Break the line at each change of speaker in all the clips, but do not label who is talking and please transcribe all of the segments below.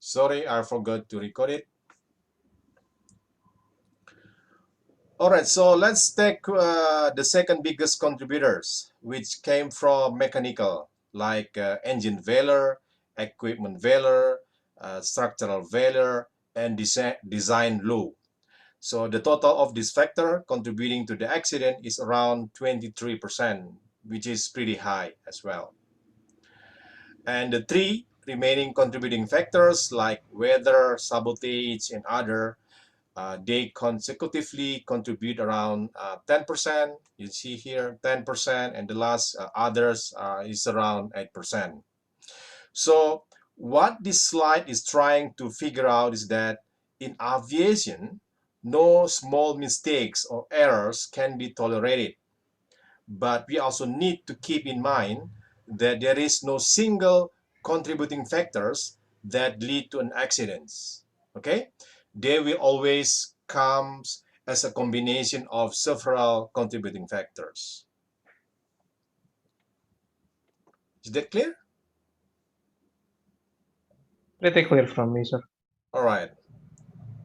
Sorry, I forgot to record it. All right, so let's take the second biggest contributors, which came from mechanical, like engine failure, equipment failure, structural failure, and design low. So the total of this factor contributing to the accident is around 23%, which is pretty high as well. And the three remaining contributing factors like weather, sabotage, and other, they consecutively contribute around 10%. You see here 10%, and the last others is around 8%. So what this slide is trying to figure out is that in aviation, no small mistakes or errors can be tolerated. But we also need to keep in mind that there is no single contributing factors that lead to an accident. Okay? They will always come as a combination of several contributing factors. Is that clear?
Pretty clear from me, sir.
All right.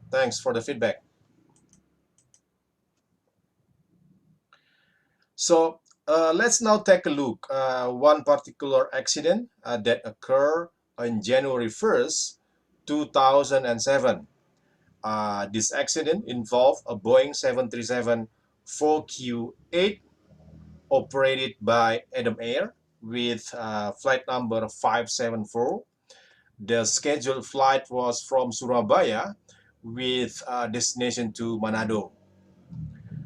Thanks for the feedback. So let's now take a look one particular accident that occurred on January 1st, 2007. This accident involved a Boeing 737 4Q8 operated by Adam Air with flight number 574. The scheduled flight was from Surabaya with destination to Manado.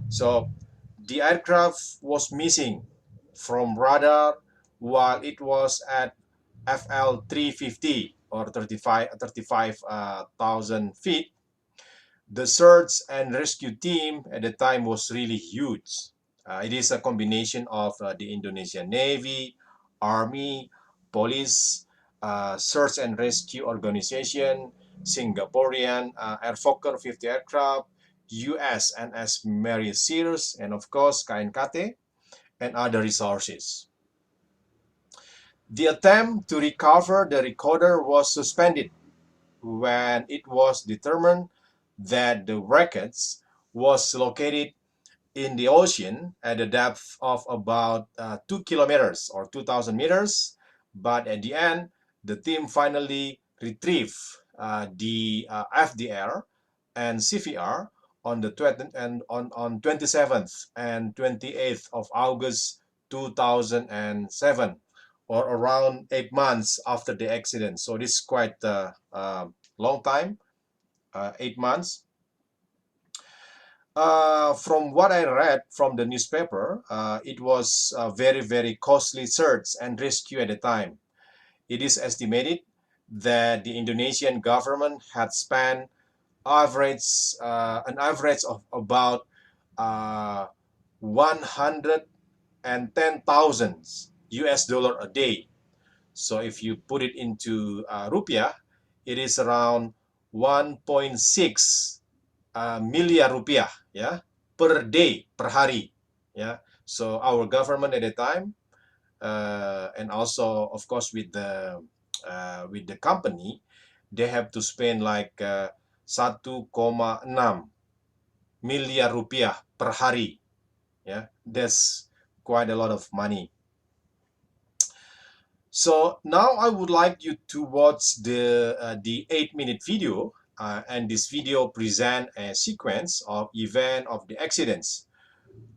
So the aircraft was missing from radar while it was at FL 350 or 35,000 feet. The search and rescue team at the time was really huge. It is a combination of the Indonesian Navy, Army, Police, Search and Rescue Organization, Singaporean Air Fokker 50 aircraft, US NS Mary Sears, and of course KNKT, and other resources. The attempt to recover the recorder was suspended when it was determined that the wreckage was located in the ocean at a depth of about 2 kilometers or 2,000 meters. But at the end, the team finally retrieved the FDR and CVR on the on 27th and 28th of August 2007, or around 8 months after the accident. So this is quite a long time, 8 months. From what I read from the newspaper, it was a very, very costly search and rescue at the time. It is estimated that the Indonesian government had spent an average of about 110,000 US dollar a day. So if you put it into rupiah, it is around 1.6 miliar rupiah, ya, per day, per hari, ya. So our government at the time, and also of course with the company, they have to spend like 1,6 miliar rupiah per hari, ya. That's quite a lot of money. So now I would like you to watch the 8-minute video, and this video present a sequence of event of the accidents.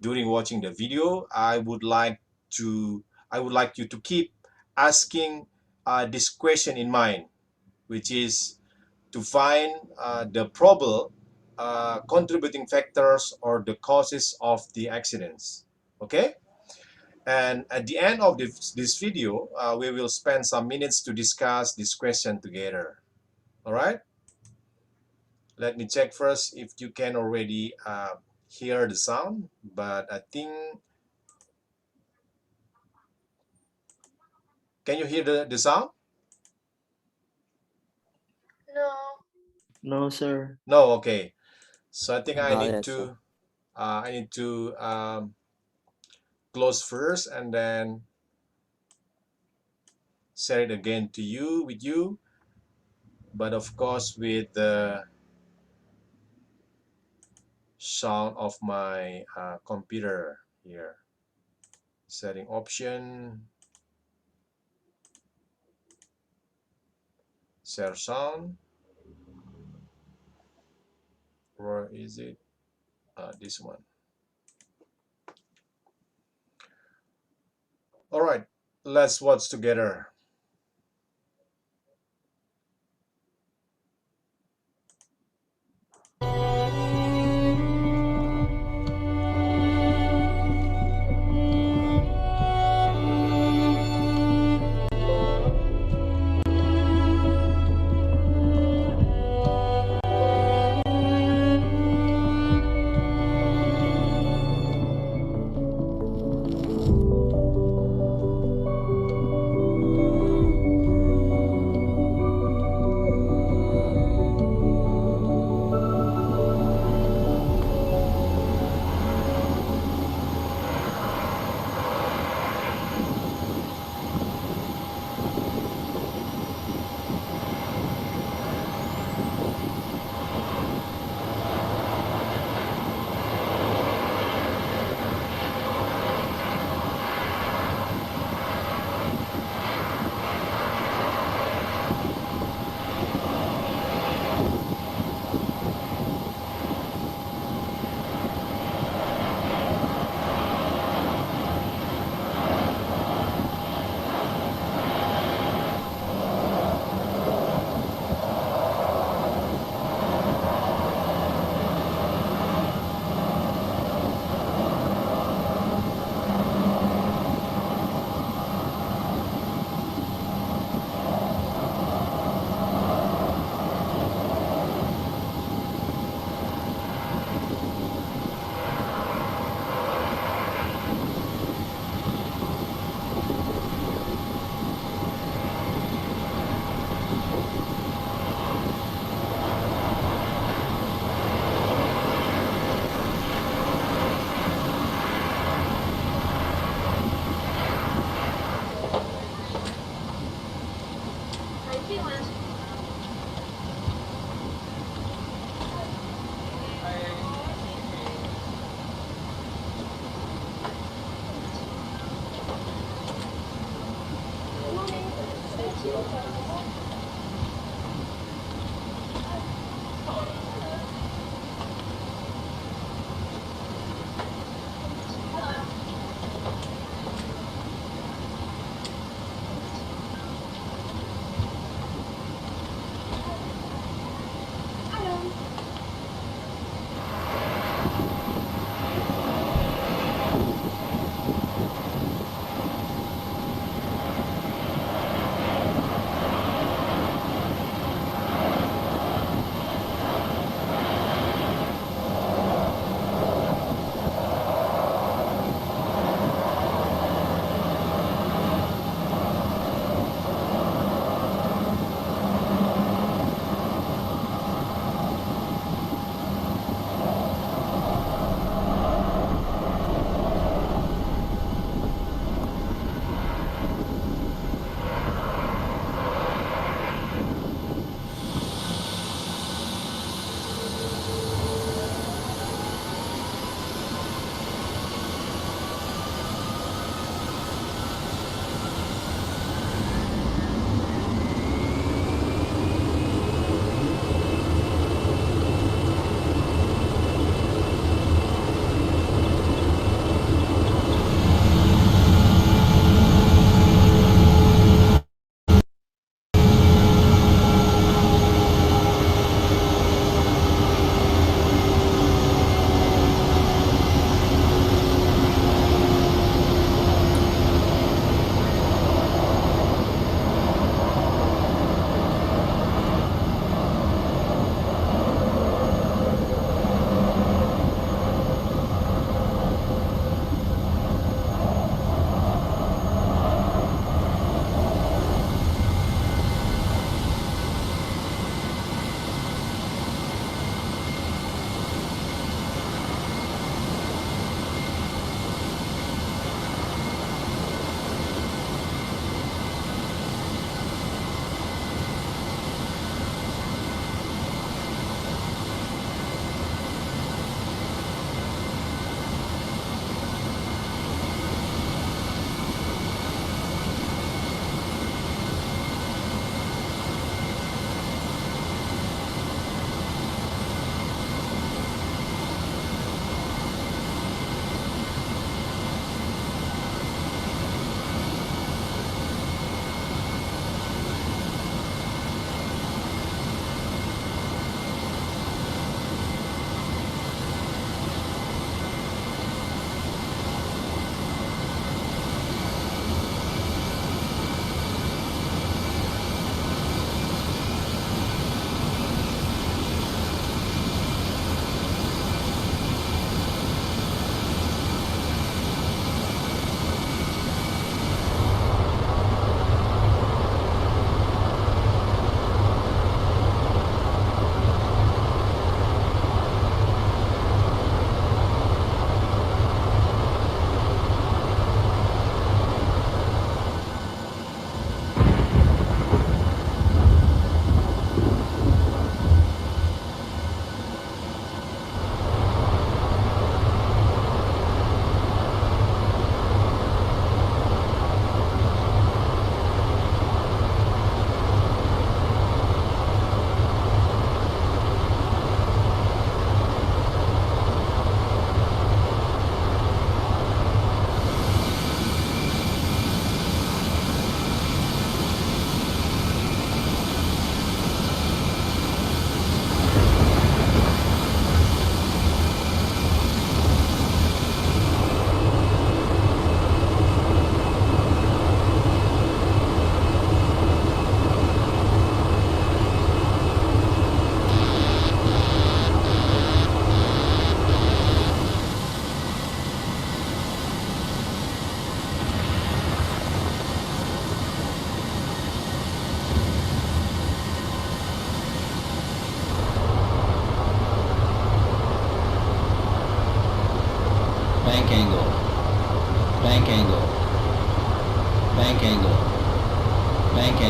During watching the video, I would like you to keep asking this question in mind, which is to find the probable contributing factors or the causes of the accidents. Okay. And at the end of this video, we will spend some minutes to discuss this question together. All right? Let me check first if you can already hear the sound, but I think, can you hear the sound?
No.
No, sir.
No, okay. So I think I
Not
need
yet, sir.
to close first and then share it again to you with you. but of course with the sound of my computer here. Setting option, share sound. Where is it? This one. All right, let's watch together.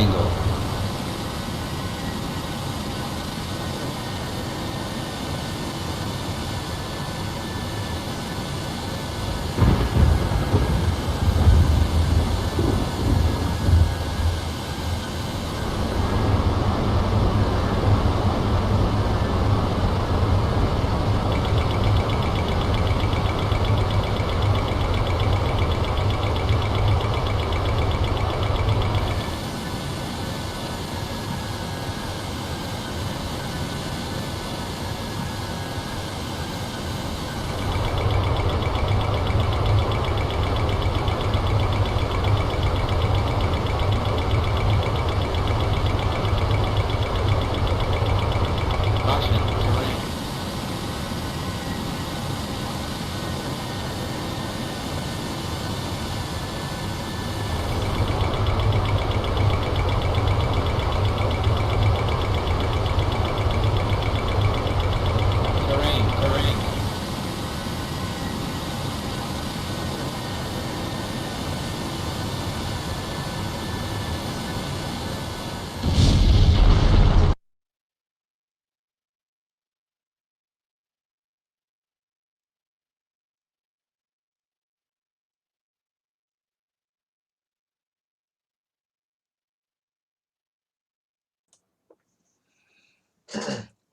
angle. Caution, terrain. Terrain.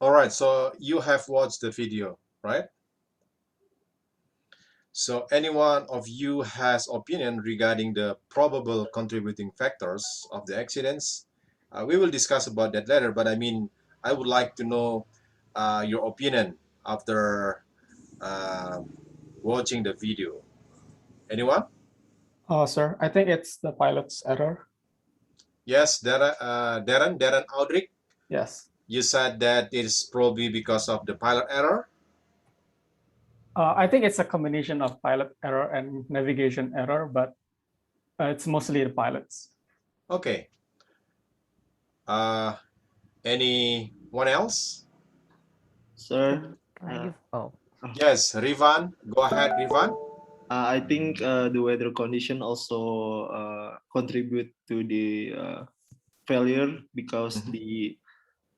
All right, so you have watched the video, right? So anyone of you has opinion regarding the probable contributing factors of the accidents? We will discuss about that later, but I mean, I would like to know your opinion after watching the video. Anyone?
Sir, I think it's the pilot's error.
Yes, Darren Aldrich,
Yes.
you said that it's probably because of the pilot error.
I think it's a combination of pilot error and navigation error, but it's mostly the pilots.
Okay. Anyone else?
Sir,
Yes, Rivan. Go ahead, Rivan.
I think the weather condition also contribute to the failure because the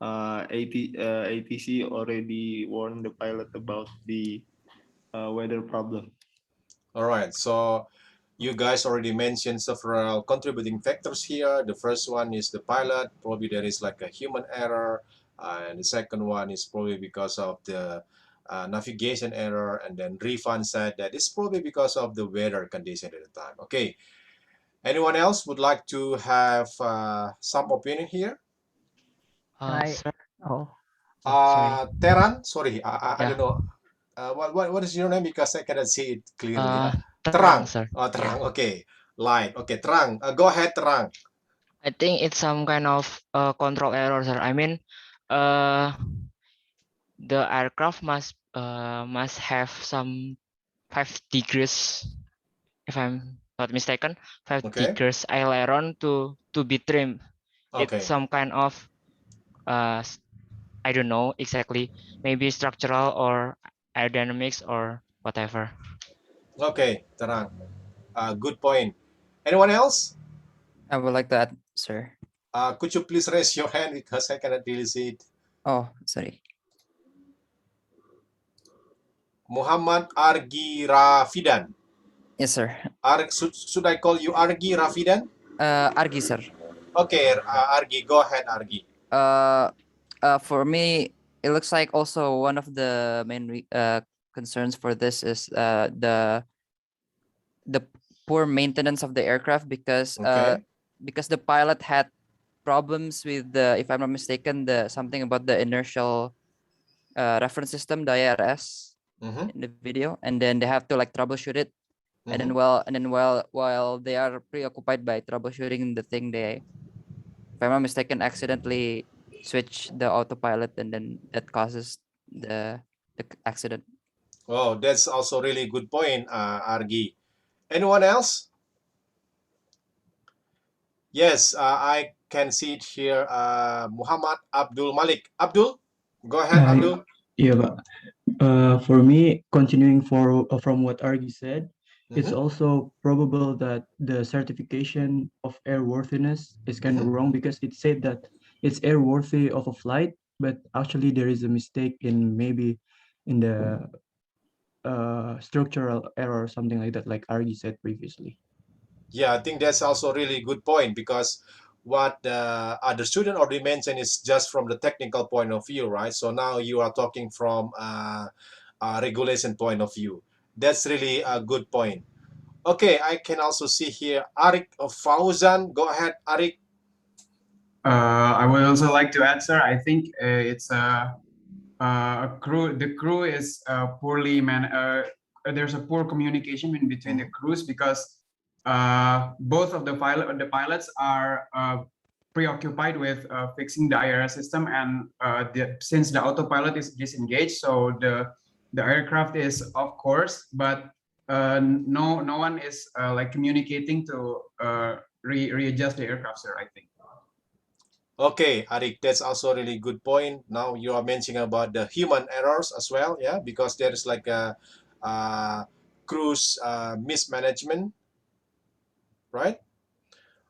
ATC already warned the pilot about the weather problem.
All right. So you guys already mentioned several contributing factors here. The first one is the pilot. Probably there is like a human error. And the second one is probably because of the navigation error. And then Rifan said that it's probably because of the weather condition at the time. Okay. Anyone else would like to have some opinion here?
Sir. Oh,
Teran, sorry, I don't
yeah.
know. What is your name? Because I cannot see it clearly.
Terang,
Terang.
sir.
Oh, Terang. Okay. Light. Okay, Terang. Go ahead, Terang.
I think it's some kind of control error, sir. I mean, the aircraft must have some 5 degrees, if I'm not mistaken, 5
Okay.
degrees aileron to be trimmed. It's
Okay.
some kind of I don't know exactly, maybe structural or aerodynamics or whatever.
Okay, Terang. Good point. Anyone else?
I would like to add, sir.
Could you please raise your hand because I cannot really see it.
Oh, sorry.
Muhammad Argi Rafidan.
Yes, sir.
Should I call you Argi Rafidan?
Argi, sir.
Okay, Argi. Go ahead, Argi.
For me, it looks like also one of the main concerns for this is the poor maintenance of the aircraft because
Okay.
because the pilot had problems with the, if I'm not mistaken, the something about the inertial reference system, the IRS, in the video, and then they have to like troubleshoot it, and then while they are preoccupied by troubleshooting the thing, they, if I'm not mistaken, accidentally switch the autopilot, and then that causes the accident.
Oh, that's also really good point, Argi. Anyone else? Yes, I can see it here. Muhammad Abdul Malik. Abdul, go ahead, Abdul.
Yeah, but for me, continuing from what Argy said, it's also probable that the certification of airworthiness is kind of wrong because it said that it's airworthy of a flight, but actually there is a mistake in maybe in the structural error or something like that, like Argy said previously.
Yeah, I think that's also really good point, because what the other student already mentioned is just from the technical point of view, right? So now you are talking from a regulation point of view. That's really a good point. Okay, I can also see here Arik Fauzan. Go ahead, Arik.
I would also like to add, sir. I think it's a crew. The crew is poorly man. There's a poor communication in between the crews because both of the pilots are preoccupied with fixing the IRS system, and since the autopilot is disengaged, so the aircraft is off course, but no one is like communicating to readjust the aircraft, sir. I think.
Okay, Arik, that's also a really good point. Now you are mentioning about the human errors as well, yeah, because there is like a cruise mismanagement, right?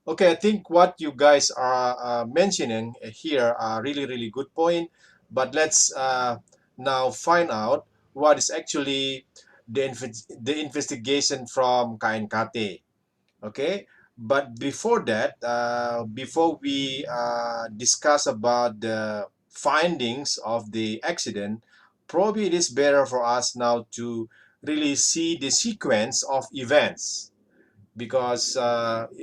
Okay, I think what you guys are mentioning here are really, really good point. But let's now find out what is actually the investigation from KNKT. Okay, but before that, before we discuss about the findings of the accident, probably it is better for us now to really see the sequence of events, because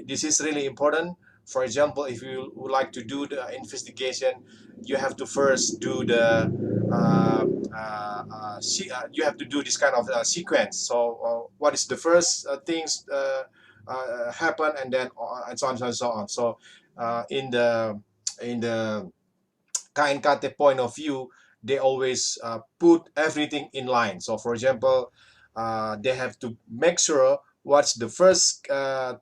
this is really important. For example, if you would like to do the investigation, you have to first do the you have to do this kind of sequence. So what is the first things happen, and then and so on and so on. So in the KNKT point of view, they always put everything in line. So for example, they have to make sure what's the first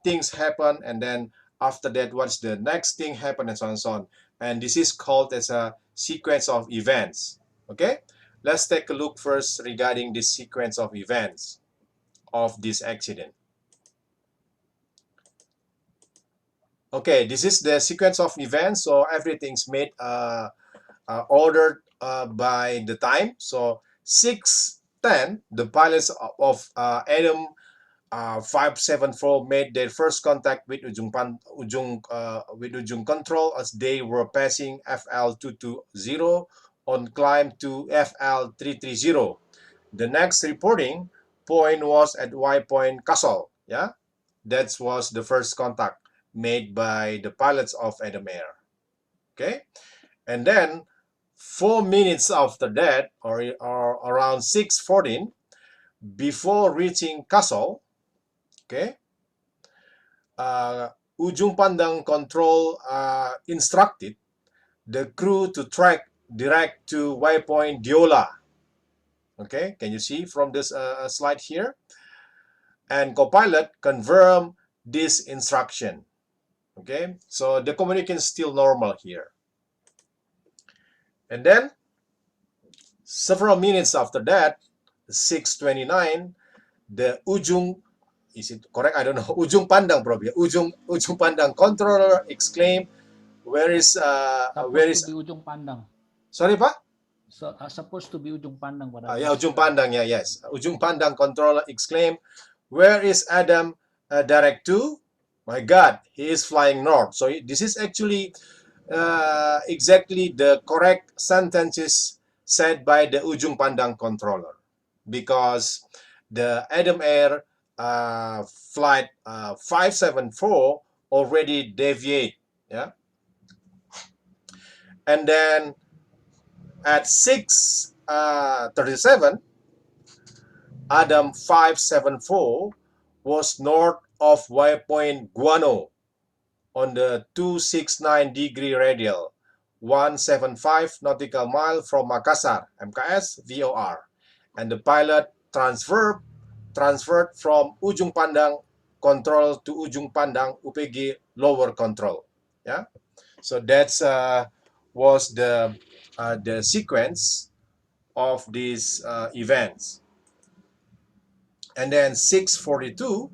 things happen, and then after that what's the next thing happen, and so on and so on. And this is called as a sequence of events. Okay, let's take a look first regarding this sequence of events of this accident. Okay, this is the sequence of events. So everything's made ordered by the time. So 6:10, the pilots of Adam 574 made their first contact with Ujung Control as they were passing FL220 on climb to FL330. The next reporting point was at Y Point Castle. Yeah, that was the first contact made by the pilots of Adam Air. Okay, and then 4 minutes after that, or around 6:14, before reaching Castle, okay, Ujung Pandang Control instructed the crew to track direct to waypoint Diola. Okay, can you see from this slide here? And co-pilot confirmed this instruction. Okay, so the communication is still normal here. And then several minutes after that, 6:29, the Ujung, is it correct? I don't know. Ujung Pandang probably. Ujung Pandang controller exclaimed, where is
Supposed to be Ujung Pandang.
sorry Pak?
So, supposed to be Ujung Pandang.
Yeah, Ujung Pandang, yeah, yes. Ujung Pandang controller exclaimed, where is Adam direct to? My God, he is flying north. So this is actually exactly the correct sentences said by the Ujung Pandang controller, because the Adam Air flight 574 already deviate, yeah, and then at 6:37, Adam 574 was north of waypoint Guano on the 269-degree radial, 175 nautical mile from Makassar, MKS VOR, and the pilot transferred from Ujung Pandang control to Ujung Pandang UPG lower control. Yeah, so that's was the sequence of these events. And then 6:42,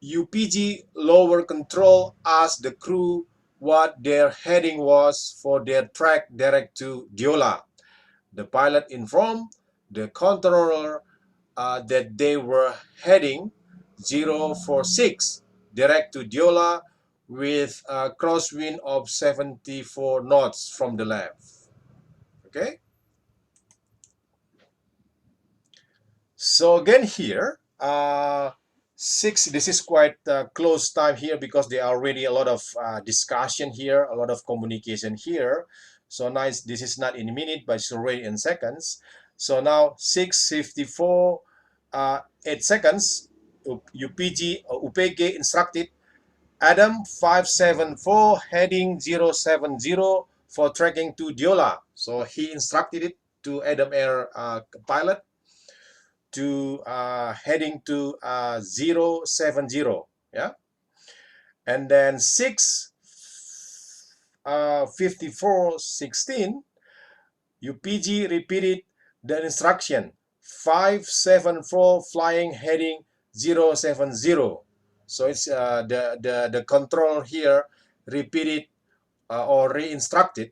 UPG lower control asked the crew what their heading was for their track direct to Diola. The pilot informed the controller that they were heading 046 direct to Diola with a crosswind of 74 knots from the left. Okay. So again here, this is quite close time here because there are already a lot of discussion here, a lot of communication here. So nice, this is not in minute, but it's already in seconds. So now 6:54, 8 seconds, UPG instructed Adam 574 heading 070 for tracking to Diola. So he instructed it to Adam Air pilot to heading to 070, yeah. And then 6:54:16, UPG repeated the instruction 574 flying heading 070. So it's the control here repeated or re-instructed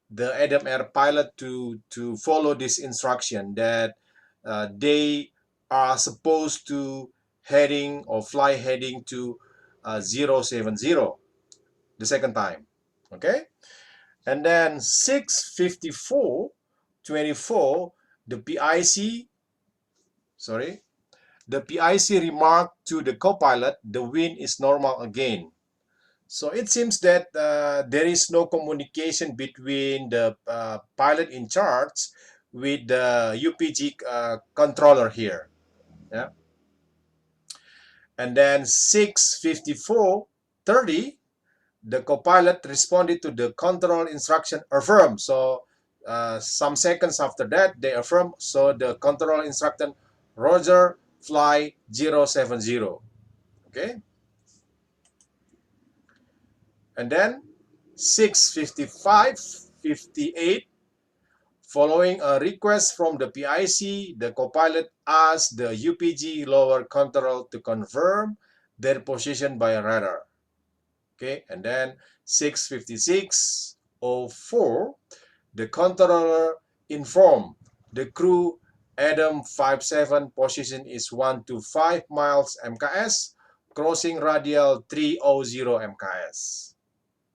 the Adam Air pilot to follow this instruction that they are supposed to heading or fly heading to 070 the second time. Okay, and then 6:54:24, the PIC remarked to the co-pilot, the wind is normal again. So it seems that there is no communication between the pilot in charge with the UPG controller here. Yeah. And then 6:54:30, the co-pilot responded to the control instruction affirm. So some seconds after that, they affirm. So the control instruction, Roger, fly 070. Okay. And then 6:55:58, following a request from the PIC, the co-pilot asked the UPG lower control to confirm their position by radar. Okay, and then 6:56:04, the controller informed the crew Adam 57 position is 125 miles MKS, crossing radial 300 MKS.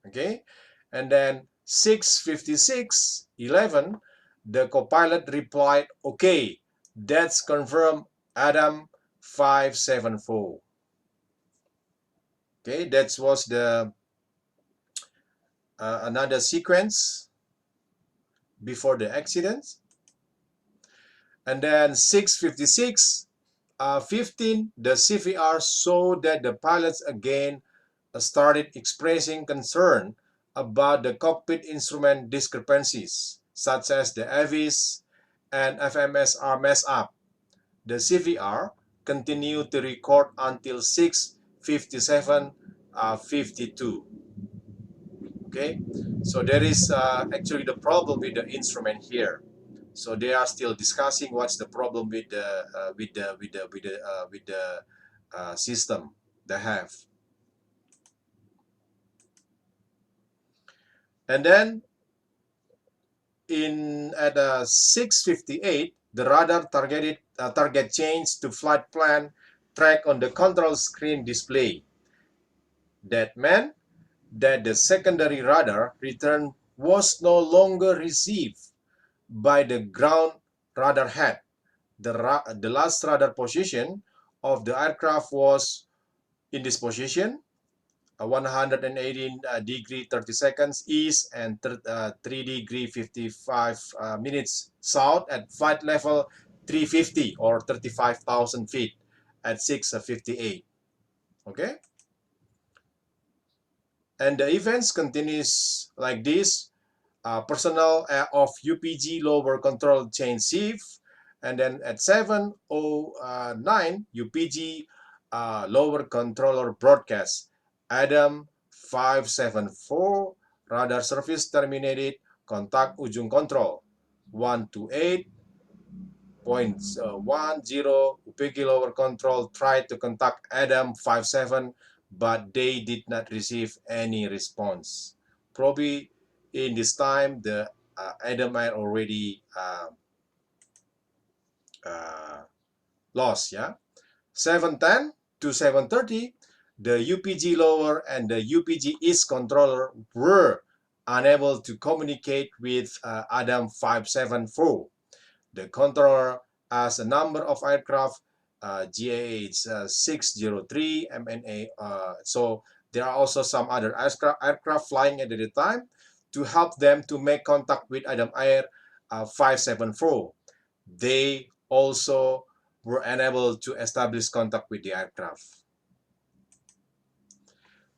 Okay, and then 6:56:11, the co-pilot replied, okay, that's confirmed, Adam 574. Okay, that was the another sequence before the accident. And then 6:56:15, the CVR saw that the pilots again started expressing concern about the cockpit instrument discrepancies, such as the AVIS and FMS are messed up. The CVR continued to record until 6:57:52. Okay, so there is actually the problem with the instrument here. So they are still discussing what's the problem with the system they have. And then at 6:58, the radar target changed to flight plan track on the control screen display. That meant that the secondary radar return was no longer received by the ground radar head. The last radar position of the aircraft was in this position, 118 degree 30 seconds east and 3 degree 55 minutes south at flight level 350 or 35,000 feet at 6:58. Okay, and the events continues like this. Personnel of UPG lower control change shift, and then at 7:09 UPG lower controller broadcast Adam 574 radar service terminated, contact ujung control 128 0.10, UPG lower control tried to contact Adam 57, but they did not receive any response. Probably in this time, the Adam Air already lost, yeah. 710 to 730, the UPG lower and the UPG east controller were unable to communicate with Adam 574. The controller has a number of aircraft, GAH 603, MNA. So there are also some other aircraft flying at the time to help them to make contact with Adam Air 574. They also were unable to establish contact with the aircraft.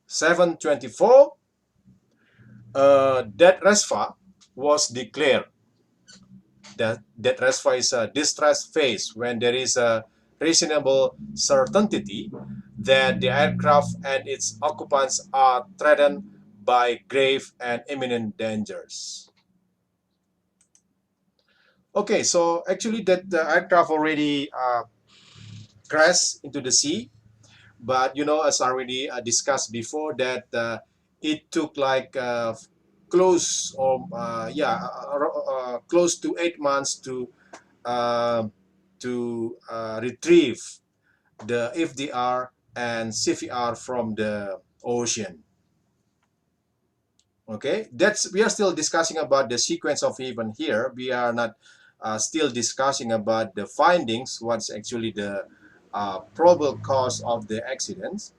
724, dead RESFA was declared. That RESFA is a distress phase when there is a reasonable certainty that the aircraft and its occupants are threatened by grave and imminent dangers. Okay, so actually that the aircraft already crashed into the sea, but you know, as already discussed before, that it took like close or close to 8 months to retrieve the FDR and CVR from the ocean. Okay, we are still discussing about the sequence of event here. We are not still discussing about the findings, what's actually the probable cause of the accidents.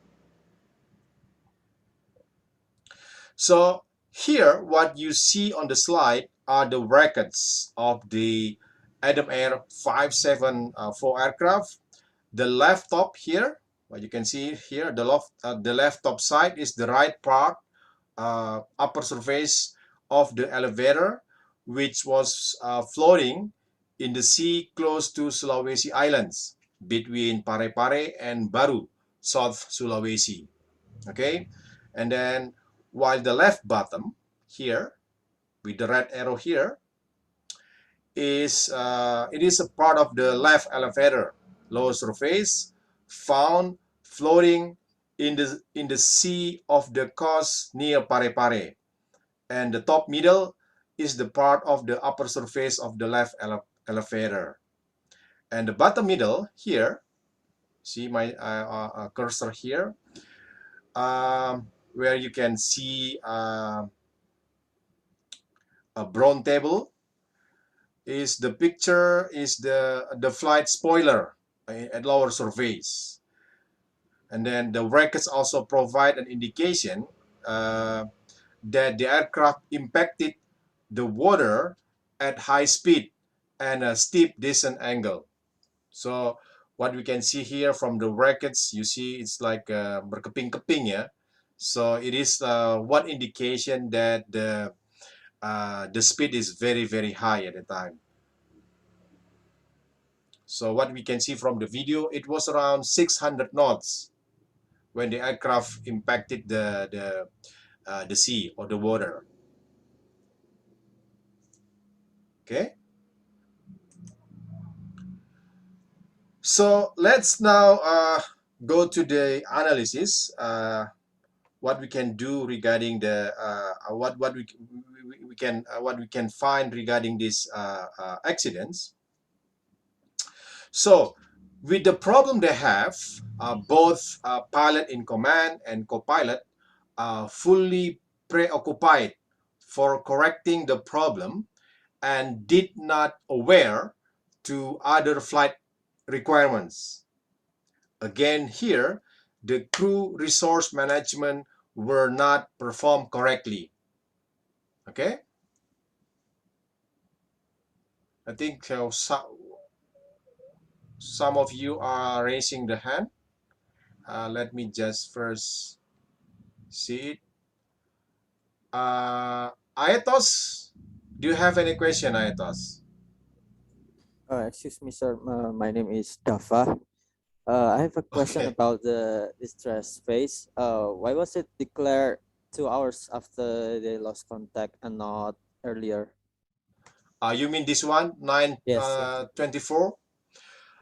So here, what you see on the slide are the records of the Adam Air 574 aircraft. The left top here, what you can see here, the left top side is the right part, upper surface of the elevator, which was floating in the sea close to Sulawesi Islands, between Parepare and Baru, South Sulawesi. Okay, and then while the left bottom here, with the red arrow here, is it is a part of the left elevator, lower surface, found floating in the sea of the coast near Parepare, and the top middle is the part of the upper surface of the left elevator, and the bottom middle here, see my cursor here, where you can see a brown table, is the picture is the flight spoiler at lower surface. And then the records also provide an indication that the aircraft impacted the water at high speed and a steep descent angle. So what we can see here from the records, you see it's like berkeping-keping, ya. So it is one indication that the speed is very, very high at the time. So what we can see from the video, it was around 600 knots when the aircraft impacted the sea or the water. Okay. So let's now go to the analysis. What we can do regarding the what we can find regarding these accidents. So with the problem they have, both pilot in command and co-pilot are fully preoccupied for correcting the problem and did not aware to other flight requirements. Again here, the crew resource management were not performed correctly. Okay? I think some of you are raising the hand. Let me just first see it. Aetos, do you have any question, Aetos?
Excuse me, sir. My name is Dafa. I have a question
Okay.
about the distress phase. Why was it declared 2 hours after they lost contact and not earlier?
You mean this one,
Yes,
924?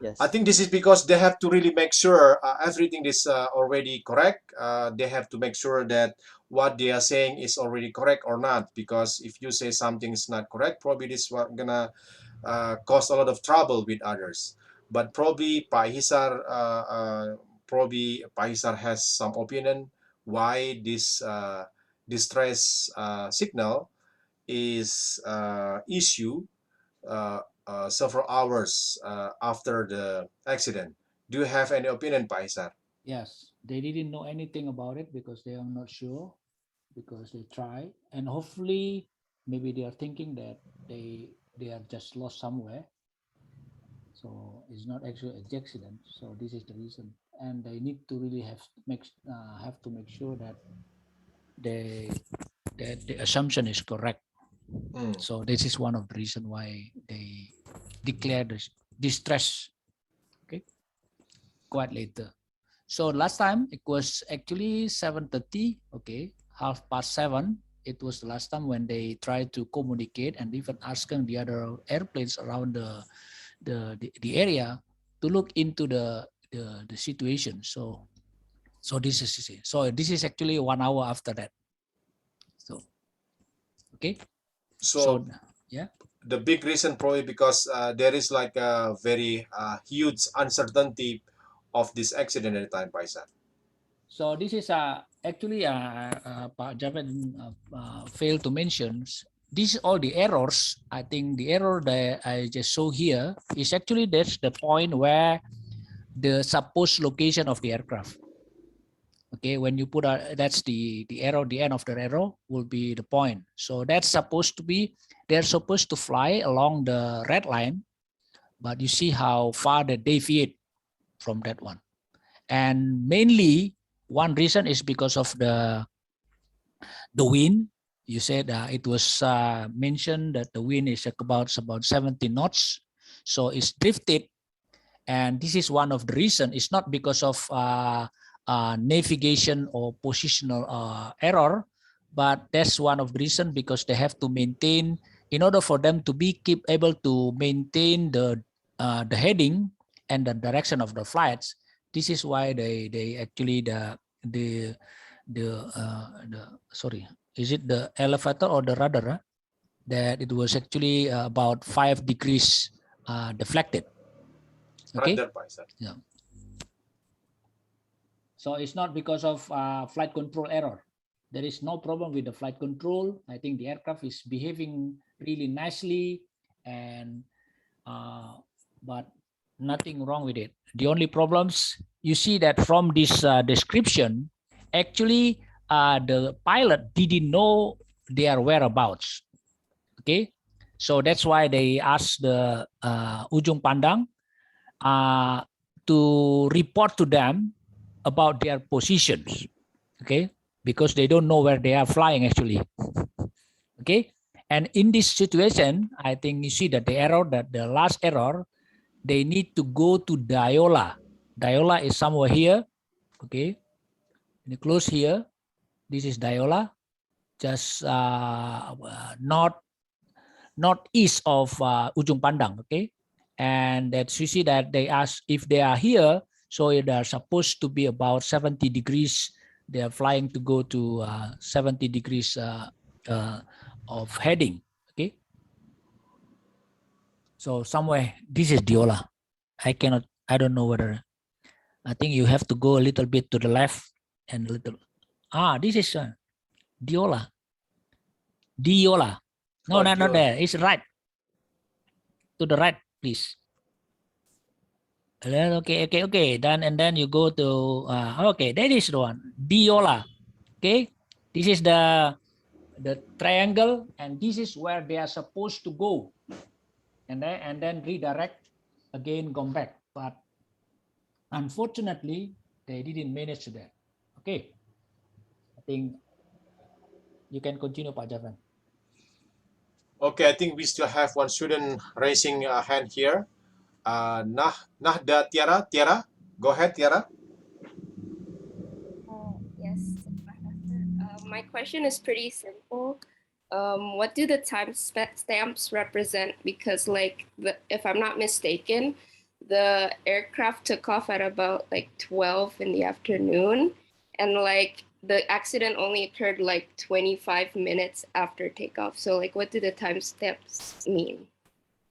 yes.
I think this is because they have to really make sure everything is already correct. They have to make sure that what they are saying is already correct or not. Because if you say something is not correct, probably this is gonna cause a lot of trouble with others. But probably Pak Hisar has some opinion why this distress signal is issued several hours after the accident. Do you have any opinion, Pak Hisar?
Yes, they didn't know anything about it because they are not sure, because they try, and hopefully maybe they are thinking that they are just lost somewhere. So it's not actually an accident. So this is the reason, and they need to really have to make sure that they that the assumption is correct. So this is one of the reason why they declare this distress. Okay, quite later. So last time it was actually 7:30. Okay, 7:30. It was the last time when they tried to communicate and even asking the other airplanes around the area to look into the situation. So this is actually 1 hour after that. So okay.
So
yeah,
the big reason probably because there is like a very huge uncertainty of this accident at the time, Pak Hisar.
So this is actually Pak Javed failed to mention. These all the errors. I think the error that I just show here is actually that's the point where the supposed location of the aircraft. Okay, when you put that's the arrow, the end of the arrow will be the point. So that's supposed to be, they're supposed to fly along the red line, but you see how far they deviate from that one. And mainly one reason is because of the wind. You said it was mentioned that the wind is about 70 knots, so it's drifted, and this is one of the reason. It's not because of navigation or positional error, but that's one of the reason because they have to maintain, in order for them to be able to maintain the heading and the direction of the flights. This is why they actually the sorry, is it the elevator or the rudder that it was actually about 5 degrees deflected. Okay. Yeah. So it's not because of flight control error. There is no problem with the flight control. I think the aircraft is behaving really nicely, and but nothing wrong with it. The only problems you see that from this description, actually the pilot didn't know their whereabouts. Okay, so that's why they asked the Ujung Pandang to report to them about their positions. Okay, because they don't know where they are flying actually. Okay, and in this situation, I think you see that the last error, they need to go to Diola. Diola is somewhere here. Okay, you close here. This is Diola, just northeast of Ujung Pandang. Okay, and that you see that they ask if they are here, so they are supposed to be about 70 degrees. They are flying to go to 70 degrees of heading. Okay, so somewhere this is Diola. I don't know whether, I think you have to go a little bit to the left and a little. This is Diola. Diola. No, not there. It's right. To the right, please. Okay. Then you go to okay. That is the one. Diola. Okay. This is the triangle, and this is where they are supposed to go, and then redirect again, come back. But unfortunately, they didn't manage that. Okay. I think you can continue, Pak Javan.
Okay, I think we still have one student raising a hand here. Nahda Tiara, go ahead, Tiara.
Yes, my question is pretty simple. what do the timestamps represent? Because like if I'm not mistaken, the aircraft took off at about like 12 in the afternoon, and like the accident only occurred like 25 minutes after takeoff. So like what do the timestamps mean?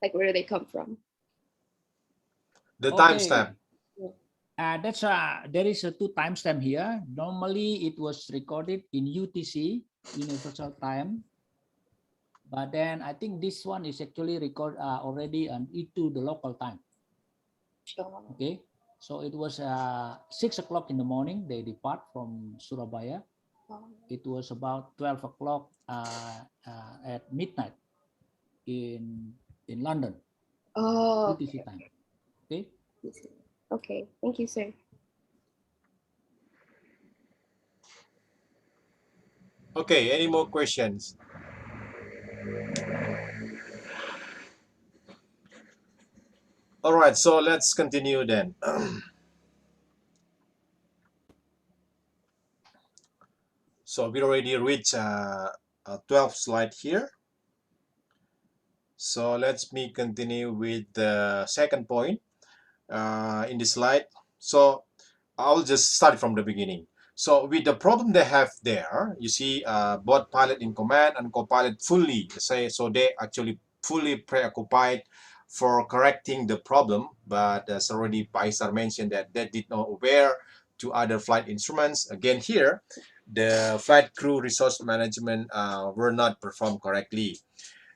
Like where do they come from?
The
Okay.
timestamp.
There is a two timestamp here. Normally it was recorded in UTC, Universal Time. But then I think this one is actually record already on E2, the local time. Okay, so it was 6 o'clock in the morning. They depart from Surabaya. It was about 12 o'clock at midnight in London.
Oh,
UTC time. Okay.
Okay, thank you, sir.
Okay, any more questions? All right, so let's continue then. So we already reached a 12th slide here. So let me continue with the second point in the slide. So I'll just start from the beginning. So with the problem they have there, you see both pilot in command and co-pilot fully so they actually fully preoccupied for correcting the problem, but as already Hisar mentioned that they did not aware to other flight instruments. Again here, the flight crew resource management were not performed correctly.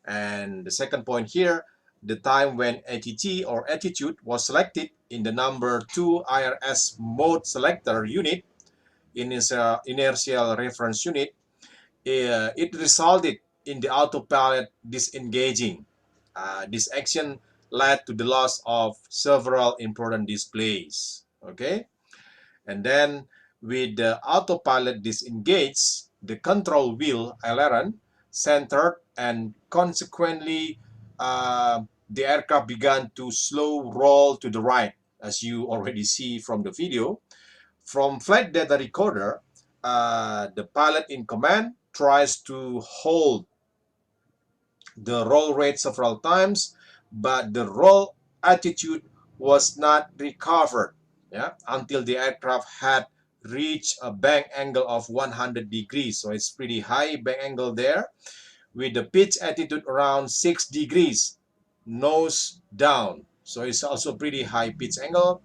And the second point here, the time when ATT or attitude was selected in the number 2 IRS mode selector unit in its inertial reference unit, it resulted in the autopilot disengaging. This action led to the loss of several important displays. Okay, and then with the autopilot disengaged, the control wheel aileron centered, and consequently the aircraft began to slow roll to the right, as you already see from the video. From flight data recorder, the pilot in command tries to hold the roll rate several times, but the roll attitude was not recovered until the aircraft had reached a bank angle of 100 degrees. So it's pretty high bank angle there, with the pitch attitude around 6 degrees, nose down. So it's also pretty high pitch angle.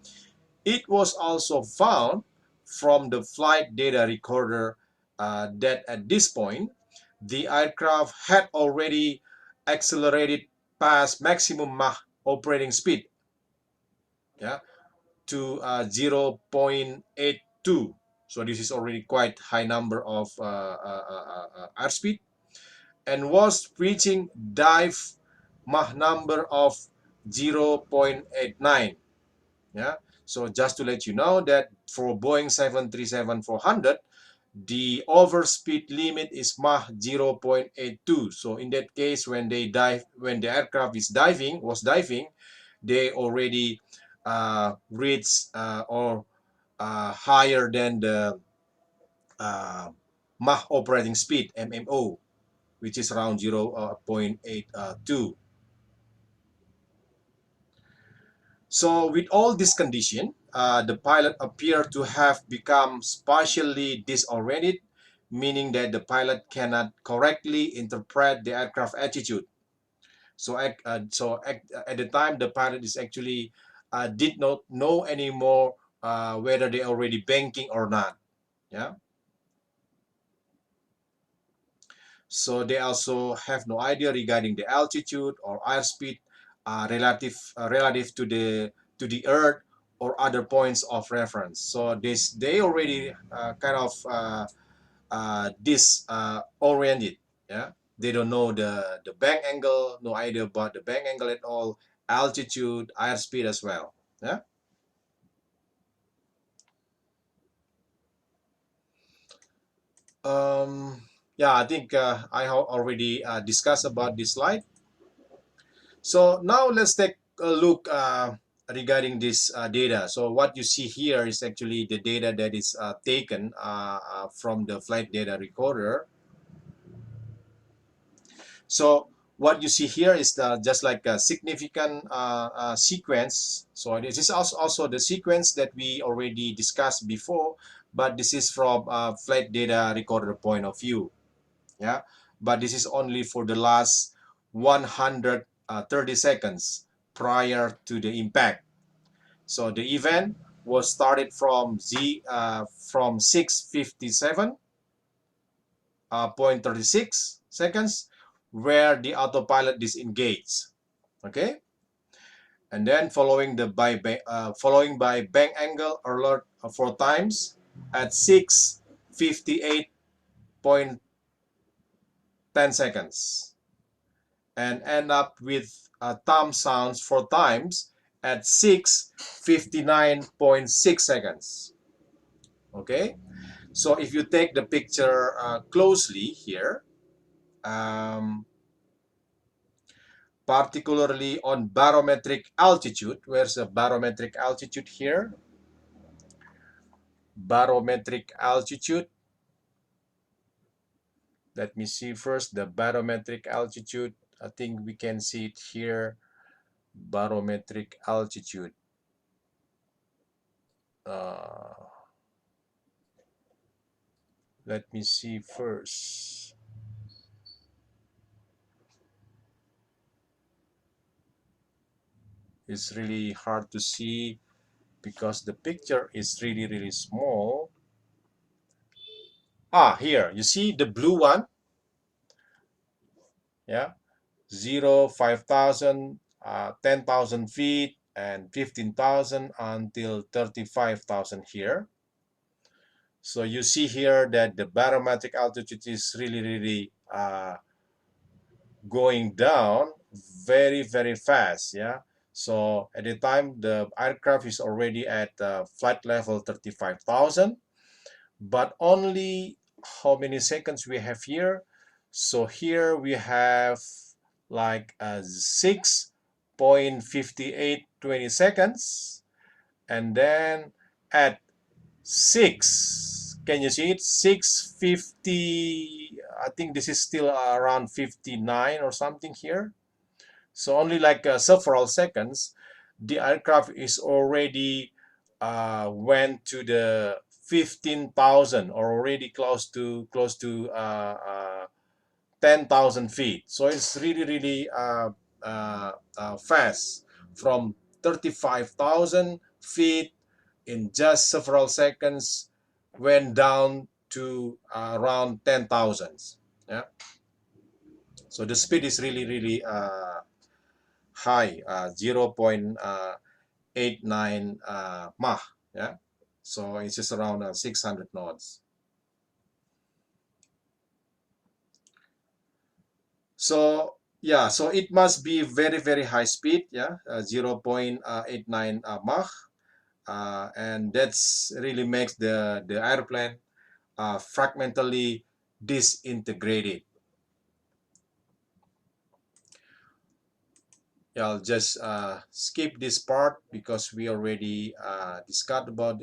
It was also found from the flight data recorder that at this point, the aircraft had already accelerated past maximum Mach operating speed to 0.82. So this is already quite high number of airspeed, and was reaching dive Mach number of 0.89. So just to let you know that for Boeing 737-400, the overspeed limit is Mach 0.82. So in that case, when the aircraft was diving, they already reached or higher than the Mach operating speed, MMO, which is around 0.82. So with all this condition, the pilot appeared to have become spatially disoriented, meaning that the pilot cannot correctly interpret the aircraft attitude. So at the time, the pilot is actually did not know anymore whether they already banking or not. So they also have no idea regarding the altitude or airspeed relative to the Earth or other points of reference. So they already kind of disoriented. They don't know the bank angle, no idea about the bank angle at all, altitude, airspeed as well. I think I have already discussed about this slide. So now let's take a look regarding this data. So what you see here is actually the data that is taken from the flight data recorder. So what you see here is just like a significant sequence. So this is also the sequence that we already discussed before, but this is from flight data recorder point of view. Yeah, but this is only for the last 130 seconds prior to the impact. So the event was started from 6:57.36 seconds, where the autopilot disengaged. Okay, and then following by bank angle alert 4 times at 6:58.10 seconds, and end up with thumb sounds 4 times at 6:59.6 seconds. Okay, so if you take the picture closely here, particularly on barometric altitude, where's the barometric altitude here? Barometric altitude. Let me see first the barometric altitude. I think we can see it here. Barometric altitude. Let me see first. It's really hard to see because the picture is really small. Here you see the blue one. Yeah, 0, 5,000, 10,000 feet, and 15,000 until 35,000 here. So you see here that the barometric altitude is really going down very fast. Yeah, so at the time the aircraft is already at flight level 35,000, but only how many seconds we have here? So here we have like 6.5820 seconds, and then at 6, can you see it? 6:50. I think this is still around 59 or something here. So only like several seconds, the aircraft is already went to the 15,000, or already close to 10,000 feet. So it's really fast, from 35,000 feet in just several seconds went down to around 10,000. Yeah. So the speed is really high, 0.89 Mach. Yeah. So it's just around 600 knots. So yeah, so it must be very high speed. Yeah, 0.89 Mach. And that's really makes the airplane fragmentally disintegrated. Yeah, I'll just skip this part because we already discussed about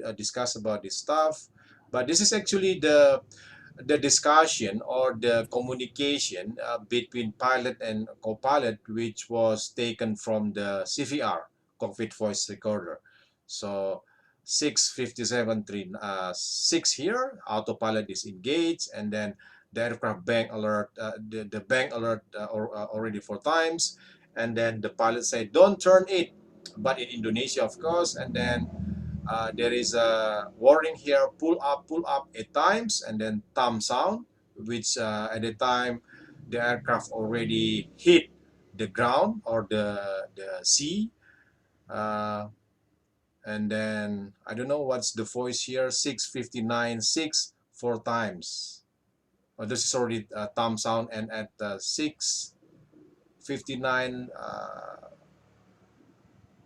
this stuff. But this is actually the discussion or the communication between pilot and co-pilot, which was taken from the CVR, cockpit voice recorder. So 6:57.36 here, autopilot is engaged, and then the aircraft bank alert, the bank alert already 4 times, and then the pilot said don't turn it, but in Indonesia of course, and then there is a warning here, pull up 8 times, and then thumb sound, which at the time the aircraft already hit the ground or the sea. And then I don't know what's the voice here, 6:59.6 4 times. This is already thumb sound, and at 6:59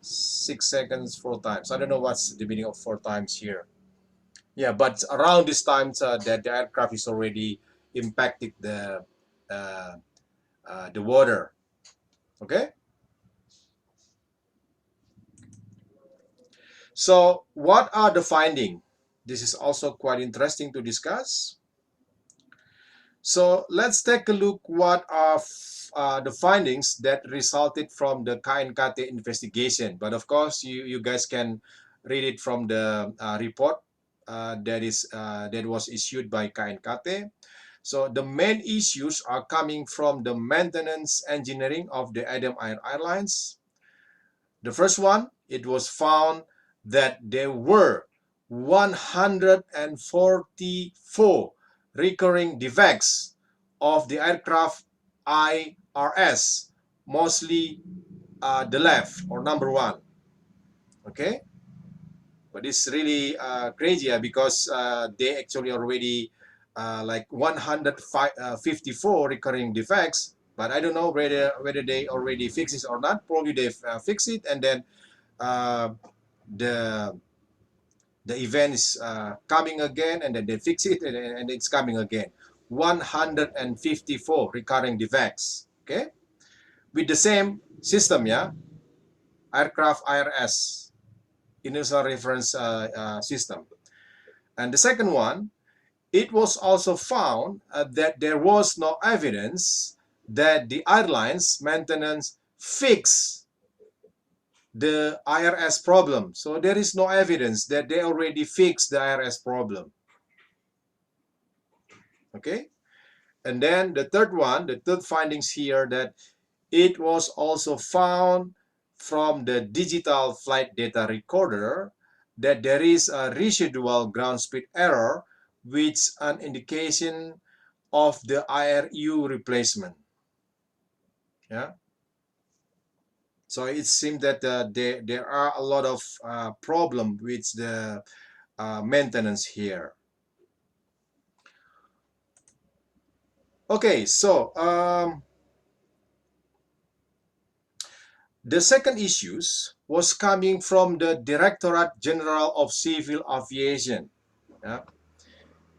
6 seconds 4 times. I don't know what's the meaning of 4 times here. Yeah, but around this time that the aircraft is already impacted the water. Okay. So what are the findings? This is also quite interesting to discuss. So let's take a look what are the findings that resulted from the KNKT investigation. But of course, you guys can read it from the report that was issued by KNKT. So the main issues are coming from the maintenance engineering of the Adam Air Airlines. The first one, it was found that there were 144 recurring defects of the aircraft IRS, mostly the left or number one. Okay, but it's really crazy because they actually already like 154 recurring defects, but I don't know whether they already fix it or not. Probably they fix it, and then the event is coming again, and then they fix it, and it's coming again. 154 recurring defects. Okay, with the same system, yeah, aircraft IRS, initial reference system. And the second one, it was also found that there was no evidence that the airlines maintenance fixed the IRS problem. So there is no evidence that they already fixed the IRS problem. Okay. And then the third one, the third findings here, that it was also found from the digital flight data recorder that there is a residual ground speed error, which is an indication of the IRU replacement. Yeah. So it seems that there are a lot of problem with the maintenance here. Okay, so the second issues was coming from the Directorate General of Civil Aviation. Yeah.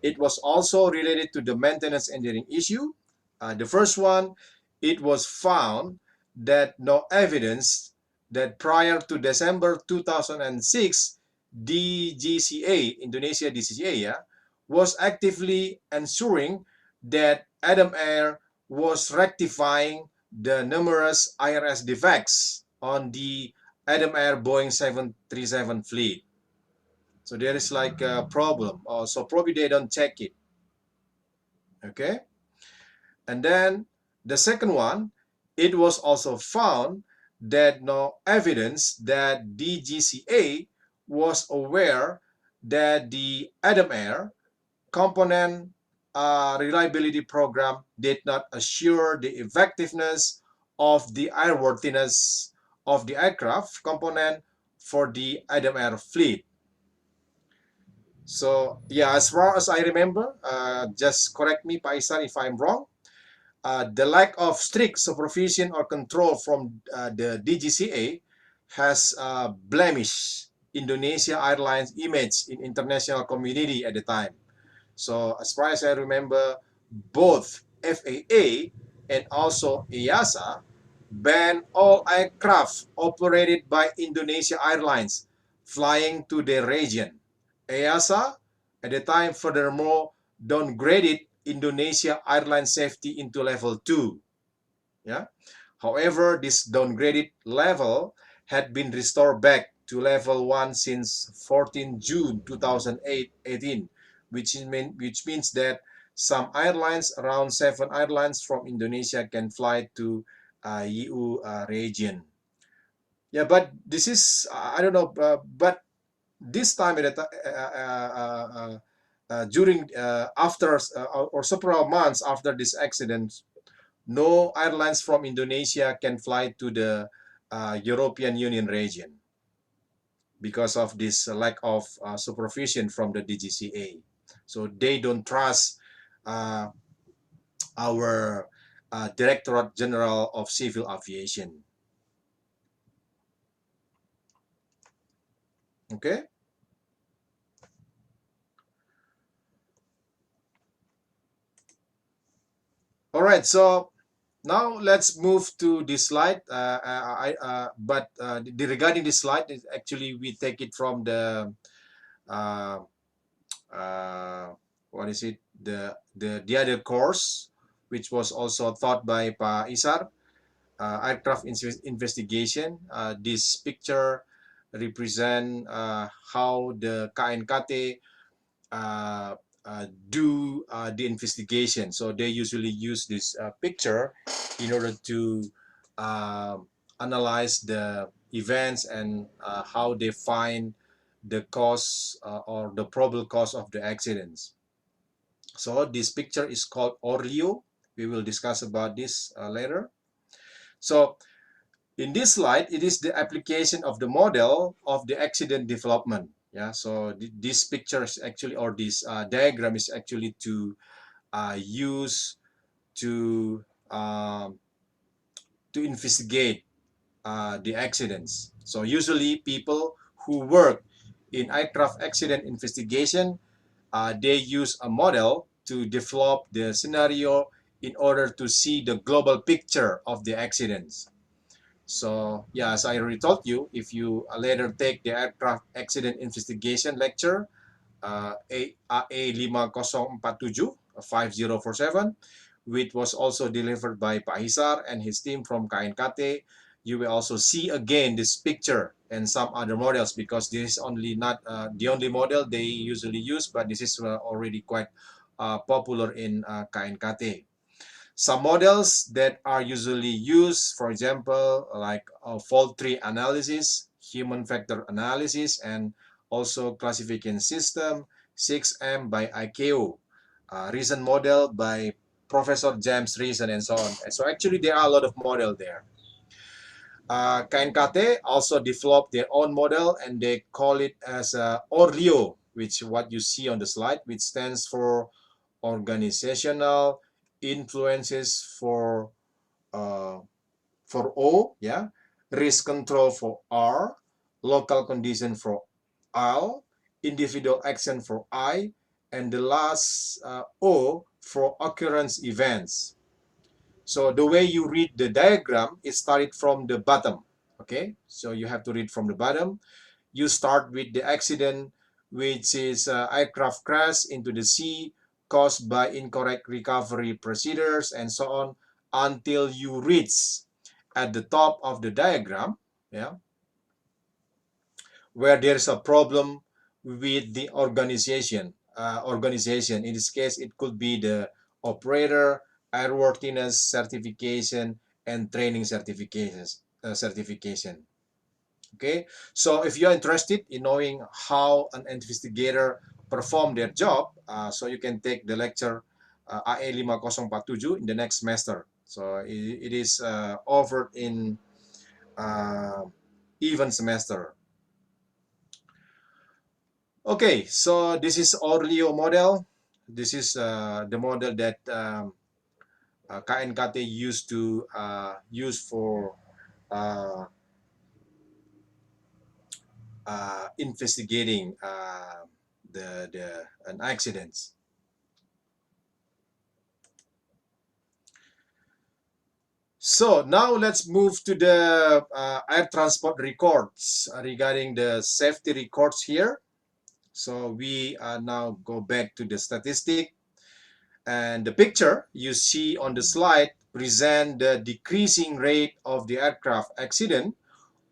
It was also related to the maintenance engineering issue. The first one, it was found that no evidence that prior to December 2006, DGCA, Indonesia DGCA, yeah, was actively ensuring that Adam Air was rectifying the numerous IRS defects on the Adam Air Boeing 737 fleet. So there is like a problem. So probably they don't check it. Okay. And then the second one, it was also found that no evidence that DGCA was aware that the Adam Air component reliability program did not assure the effectiveness of the airworthiness of the aircraft component for the Adam Air fleet. So yeah, as far as I remember, just correct me, Pak Hisar, if I'm wrong. The lack of strict supervision or control from the DGCA has blemished Indonesia Airlines' image in international community at the time. So as far as I remember, both FAA and also EASA banned all aircraft operated by Indonesia Airlines flying to the region. EASA at the time furthermore downgraded Indonesia airline safety into level 2. Yeah. However, this downgraded level had been restored back to level 1 since 14 June 2018, which means that some airlines, around 7 airlines from Indonesia, can fly to EU region. Yeah, but this is, I don't know, but this time at during after or several months after this accident, no airlines from Indonesia can fly to the European Union region because of this lack of supervision from the DGCA. So they don't trust our Directorate General of Civil Aviation. Okay. All right, so now let's move to this slide. Regarding this slide, actually we take it from the what is it? the other course, which was also taught by Pa Hisar, aircraft investigation. This picture represent how the KNKT do the investigation. So they usually use this picture in order to analyze the events and how they find the cause or the probable cause of the accidents. So this picture is called Orleo. We will discuss about this later. So in this slide, it is the application of the model of the accident development. Yeah, so this picture is actually, or this diagram is actually to use to investigate the accidents. So usually people who work in aircraft accident investigation, they use a model to develop the scenario in order to see the global picture of the accidents. So yeah, as I already told you, if you later take the aircraft accident investigation lecture, AE3140 5047, which was also delivered by Pak Hisar and his team from KNKT, you will also see again this picture and some other models, because this is only not the only model they usually use, but this is already quite popular in KNKT. Some models that are usually used, for example, like fault tree analysis, human factor analysis, and also classification system 6M by ICAO, recent model by Professor James Reason, and so on. So actually there are a lot of models there. KNKT also developed their own model, and they call it as ORLEO, which what you see on the slide, which stands for organizational influences for O, yeah, risk control for R, local condition for L, individual action for I, and the last O for occurrence events. So the way you read the diagram is started from the bottom. Okay, so you have to read from the bottom. You start with the accident, which is aircraft crash into the sea caused by incorrect recovery procedures and so on, until you reach at the top of the diagram, yeah, where there's a problem with the organization. In this case, it could be the operator, airworthiness certification, and training certification. Okay, so if you're interested in knowing how an investigator perform their job, so you can take the lecture AE5047 in the next semester. So it is offered in even semester. Okay, so this is Orleo model. This is the model that KNKT used to use for investigating an accidents. So now let's move to the air transport records regarding the safety records here. So we now go back to the statistic, and the picture you see on the slide present the decreasing rate of the aircraft accident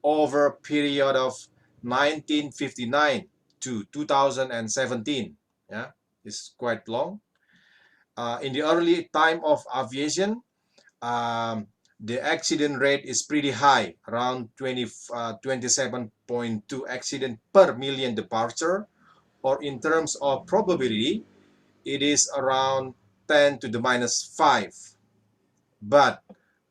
over a period of 1959 to 2017. Yeah, it's quite long. In the early time of aviation, the accident rate is pretty high, around 27.2 accident per million departure, or in terms of probability, it is around 10 to the minus 5. But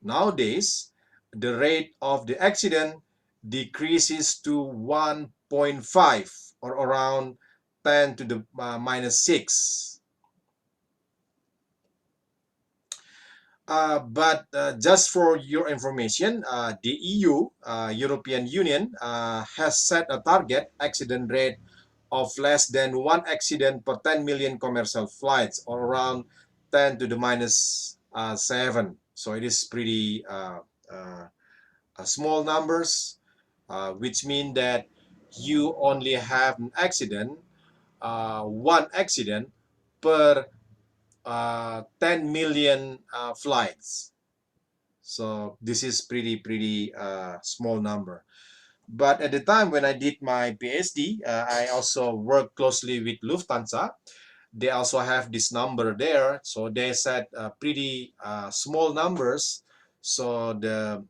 nowadays, the rate of the accident decreases to 1.5, or around 10 to the minus 6. But just for your information, the EU, European Union, has set a target accident rate of less than 1 accident per 10 million commercial flights, or around 10 to the minus 7. So it is pretty small numbers, which mean that you only have an accident, 1 accident per 10 million flights. So this is pretty small number. But at the time when I did my PhD, I also worked closely with Lufthansa. They also have this number there, so they set pretty small numbers. So the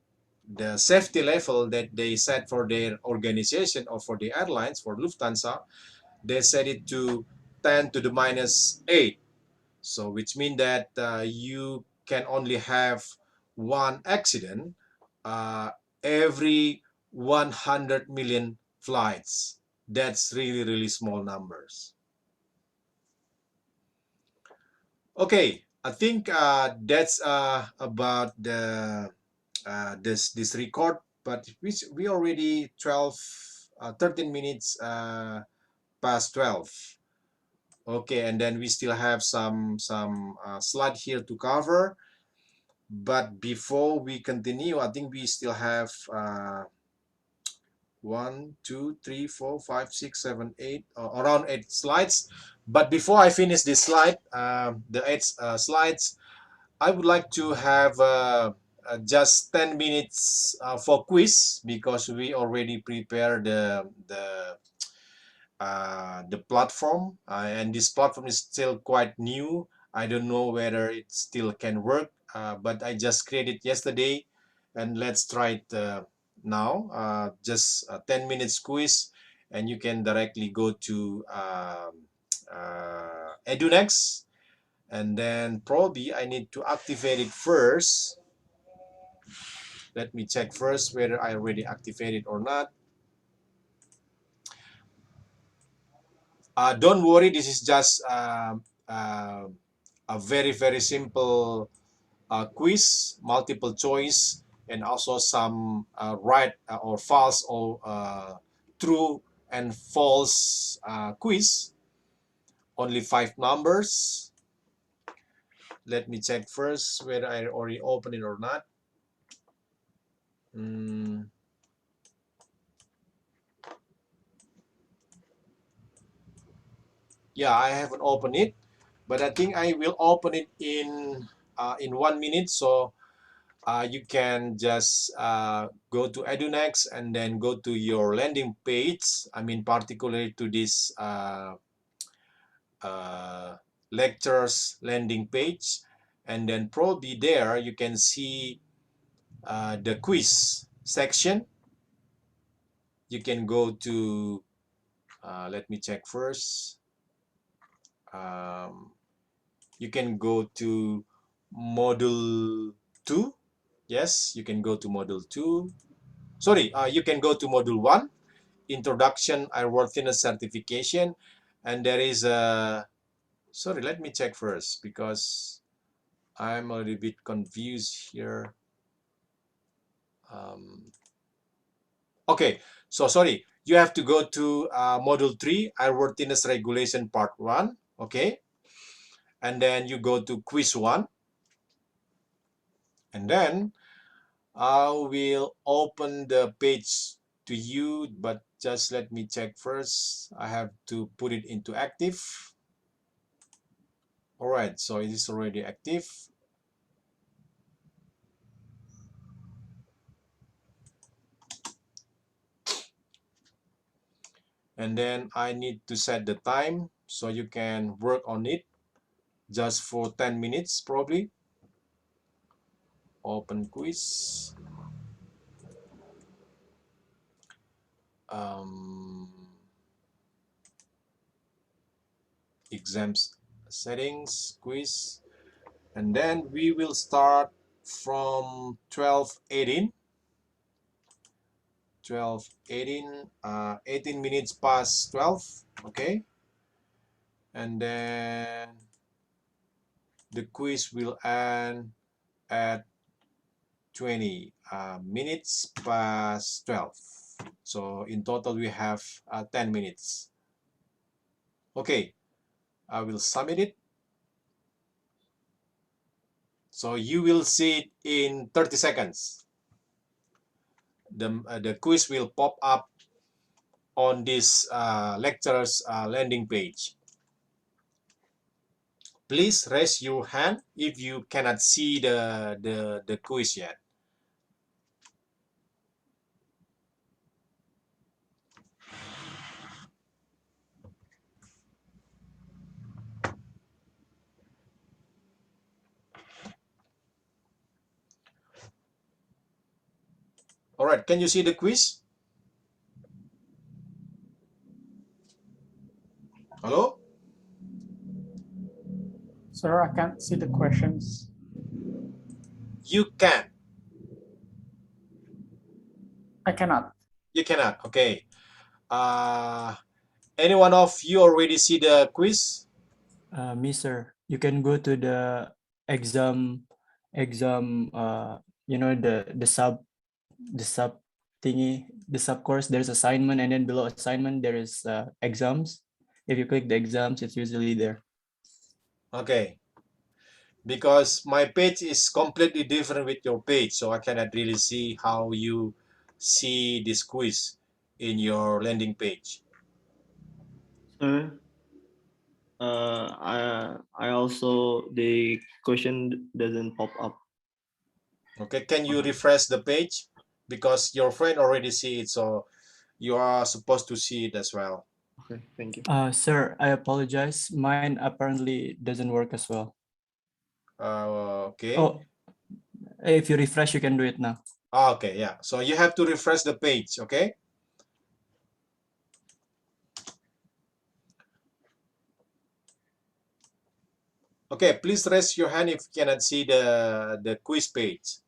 safety level that they set for their organization or for the airlines, for Lufthansa, they set it to 10 to the minus 8. So which means that you can only have one accident every 100 million flights. That's really small numbers. Okay, I think that's about the this record, but we already 13 minutes past 12. Okay, and then we still have some slide here to cover. But before we continue, I think we still have 1, 2, 3, 4, 5, 6, 7, 8, around 8 slides. But before I finish this slide, the 8 slides, I would like to have just 10 minutes for quiz, because we already prepared the platform, and this platform is still quite new. I don't know whether it still can work, but I just created yesterday, and let's try it now. Just a 10 minutes quiz, and you can directly go to EduNext, and then probably I need to activate it first. Let me check first whether I already activated or not. Don't worry, this is just a very simple quiz, multiple choice, and also some right or false, or true and false quiz. Only 5 numbers. Let me check first whether I already opened it or not. Yeah, I haven't opened it, but I think I will open it in 1 minute. So you can just go to EduNext and then go to your landing page. I mean, particularly to this lectures landing page, and then probably there you can see the quiz section. You can go to let me check first. You can go to module 2. Yes, you can go to module 2. Sorry, you can go to module 1, Introduction Airworthiness Certification, and there is a, sorry, let me check first, because I'm a little bit confused here. Okay, so sorry, you have to go to module 3, Airworthiness Regulation Part 1, okay? And then you go to quiz 1, and then I will open the page to you, but just let me check first. I have to put it into active. All right, so it is already active. And then I need to set the time, so you can work on it just for 10 minutes probably. Open quiz. Exams settings, quiz, and then we will start from 12:18. 12:18, 18 minutes past 12, okay? And then the quiz will end at 20 minutes past 12. So in total we have 10 minutes. Okay, I will submit it. So you will see it in 30 seconds. The quiz will pop up on this lecture's landing page. Please raise your hand if you cannot see the quiz yet. All right, can you see the quiz? Hello?
Sir, I can't see the questions.
You can.
I cannot.
You cannot. Okay. Any one of you already see the quiz?
Mister, you can go to the exam, you know, the sub thingy, the sub course. There's assignment, and then below assignment there is exams. If you click the exams, it's usually there.
Okay. Because my page is completely different with your page, so I cannot really see how you see this quiz in your landing page.
Sir, I also the question doesn't pop up.
Okay, can you refresh the page? Because your friend already see it, so you are supposed to see it as well.
Okay, thank you.
Sir, I apologize. Mine apparently doesn't work as well.
Okay.
Oh, if you refresh, you can do it now.
Okay, yeah. So you have to refresh the page, okay? Okay, please raise your hand if you cannot see the quiz page.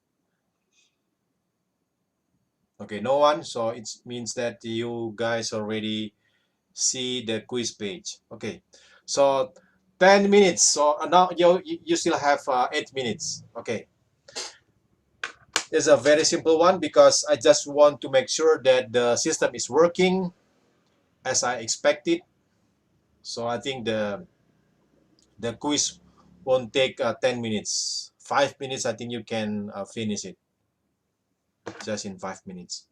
Okay, no one, so it means that you guys already see the quiz page. Okay, so 10 minutes. So now you still have 8 minutes. Okay, it's a very simple one because I just want to make sure that the system is working as I expected. So I think the quiz won't take 10 minutes. 5 minutes, I think you can finish it just in 5 minutes.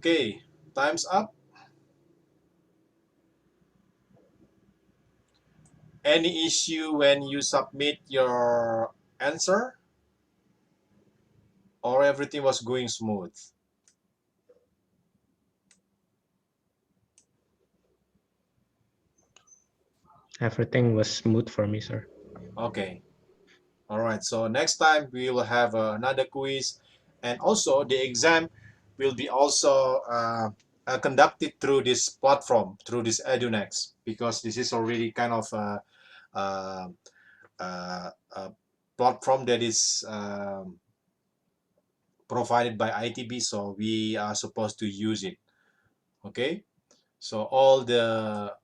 Okay, time's up. Any issue when you submit your answer? Or everything was going smooth?
Everything was smooth for me, sir.
Okay. All right. So next time we will have another quiz, and also the exam will be also conducted through this platform, through this EduNext, because this is already kind of a platform that is provided by ITB, so we are supposed to use it. Okay. So all the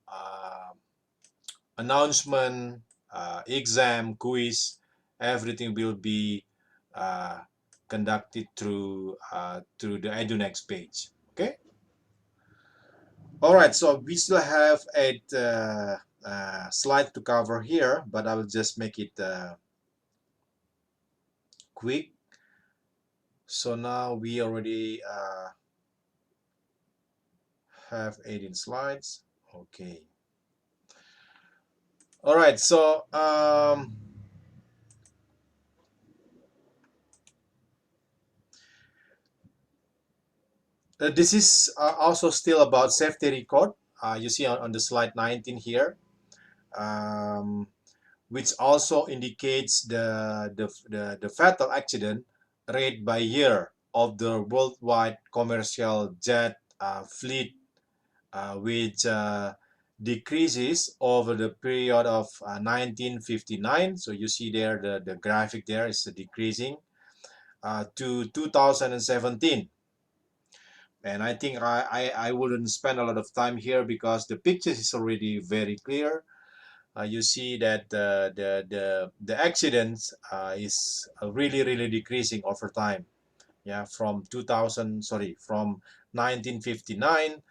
announcement, exam, quiz, everything will be conducted through the EduNext page. Okay. All right. So we still have a slide to cover here, but I will just make it quick. So now we already have 18 slides. Okay. All right. So this is also still about safety record. You see on the slide 19 here, which also indicates the fatal accident rate by year of the worldwide commercial jet fleet, which decreases over the period of 1959. So you see there the graphic there is decreasing to 2017. And I think I wouldn't spend a lot of time here because the pictures is already very clear. You see that the accidents is really decreasing over time. Yeah, from 1959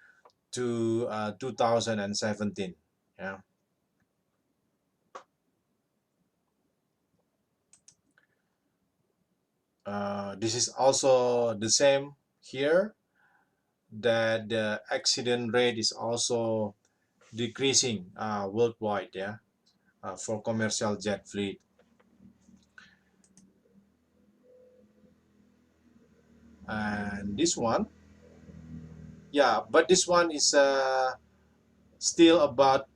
to 2017. Yeah. This is also the same here, that the accident rate is also decreasing worldwide, yeah, for commercial jet fleet. And this one, yeah, but this one is still about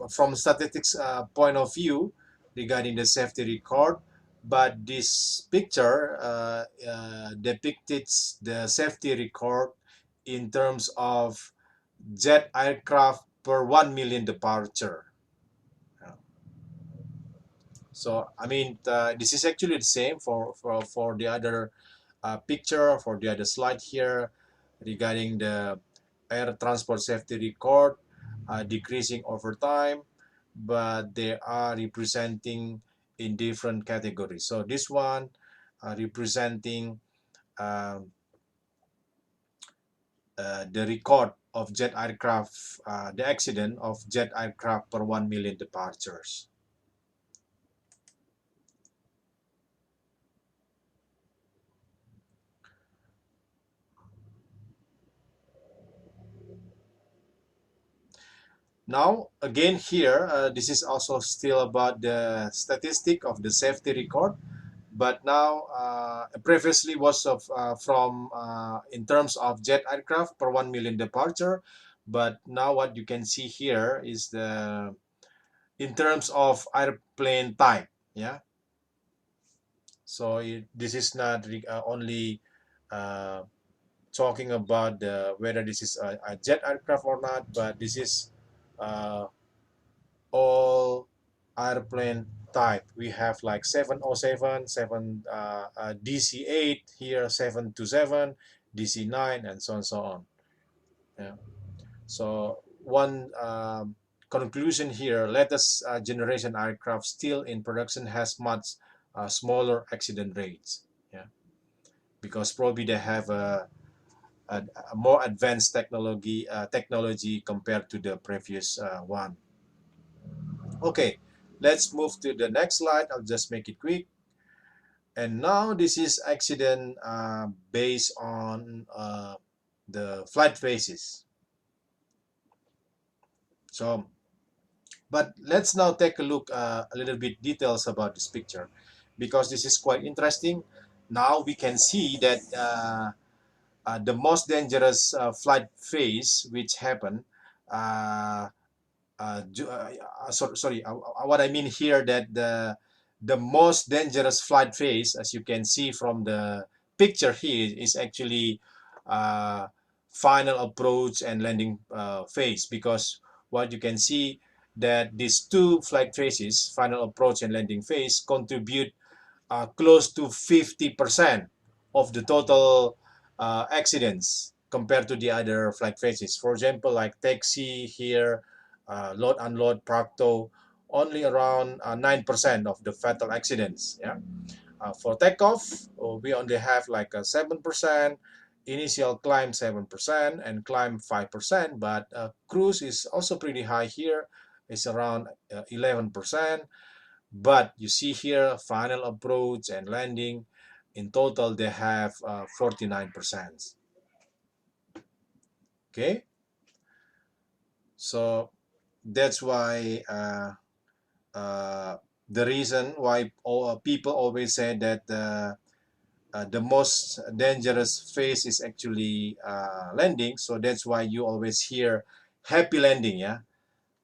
from statistics point of view regarding the safety record, but this picture depicted the safety record in terms of jet aircraft per 1 million departure. So I mean, this is actually the same for the other picture, for the other slide here regarding the air transport safety record decreasing over time, but they are representing in different categories. So this one representing the record of jet aircraft, the accident of jet aircraft per 1 million departures. Now, again here, this is also still about the statistic of the safety record, but now previously was from in terms of jet aircraft per 1 million departure, but now what you can see here is the in terms of airplane type, yeah. So this is not only talking about whether this is a jet aircraft or not, but this is all airplane type. We have like 707, DC-8 here, 727, DC-9, and so on and so on. Yeah. So one conclusion here: latest generation aircraft still in production has much smaller accident rates. Yeah, because probably they have a more advanced technology compared to the previous one. Okay, let's move to the next slide. I'll just make it quick. And now this is accident based on the flight phases. So, but let's now take a look a little bit details about this picture, because this is quite interesting. Now we can see that the most dangerous flight phase which happened what I mean here, that the most dangerous flight phase, as you can see from the picture here, is actually final approach and landing phase, because what you can see that these two flight phases, final approach and landing phase, contribute close to 50% of the total accidents compared to the other flight phases. For example, like taxi here, load unload, park tow, only around 9% of the fatal accidents. Yeah. For takeoff, we only have like a 7%, initial climb 7%, and climb 5%. But cruise is also pretty high here. It's around 11%. But you see here, final approach and landing, in total they have 49%. Okay, so that's why the reason why people always say that the most dangerous phase is actually landing. So that's why you always hear happy landing. Yeah.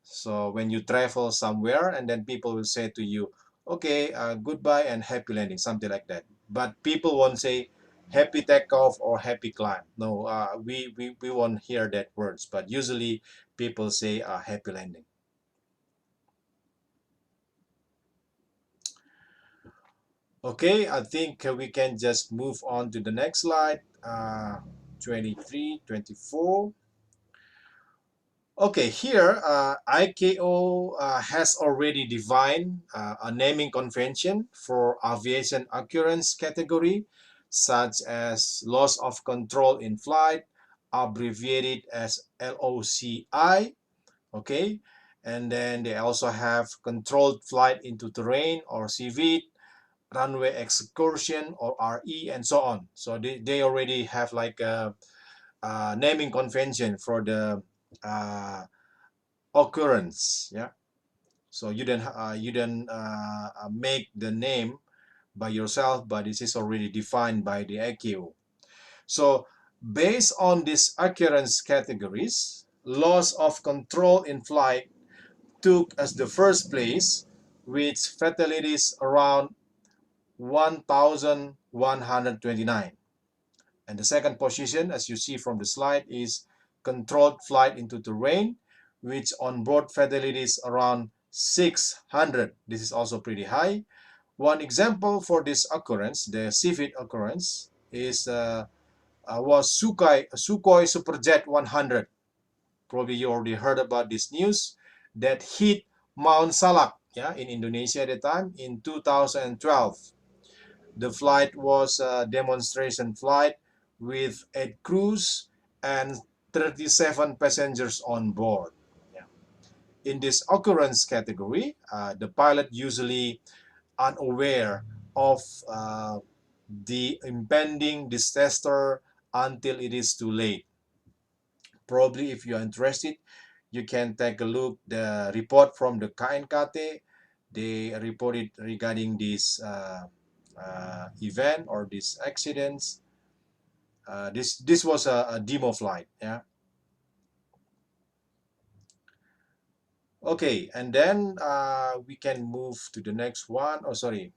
So when you travel somewhere, and then people will say to you, okay, goodbye and happy landing, something like that. But people won't say happy takeoff or happy climb. No, we won't hear that words. But usually people say happy landing. Okay, I think we can just move on to the next slide, 23, 24. Okay, here ICAO has already defined a naming convention for aviation occurrence category, such as loss of control in flight, abbreviated as LOCI. Okay, and then they also have controlled flight into terrain, or CVT, runway excursion, or RE, and so on. So they already have like a naming convention for the occurrence. Yeah, so you don't make the name by yourself, but this is already defined by the ICAO. So based on these occurrence categories, loss of control in flight took as the first place, with fatalities around 1,129. And the second position, as you see from the slide, is controlled flight into terrain, which on-board fatalities around 600. This is also pretty high. One example for this occurrence, the CVT occurrence, was Sukhoi Superjet 100. Probably you already heard about this news, that hit Mount Salak, yeah, in Indonesia at the time in 2012. The flight was a demonstration flight with 8 crews and 37 passengers on board. Yeah. In this occurrence category, the pilot usually unaware of the impending disaster until it is too late. Probably if you are interested, you can take a look the report from the KNKT. They reported regarding this event or these accidents. This was a demo flight. Yeah. Okay, and then we can move to the next one. Oh, sorry.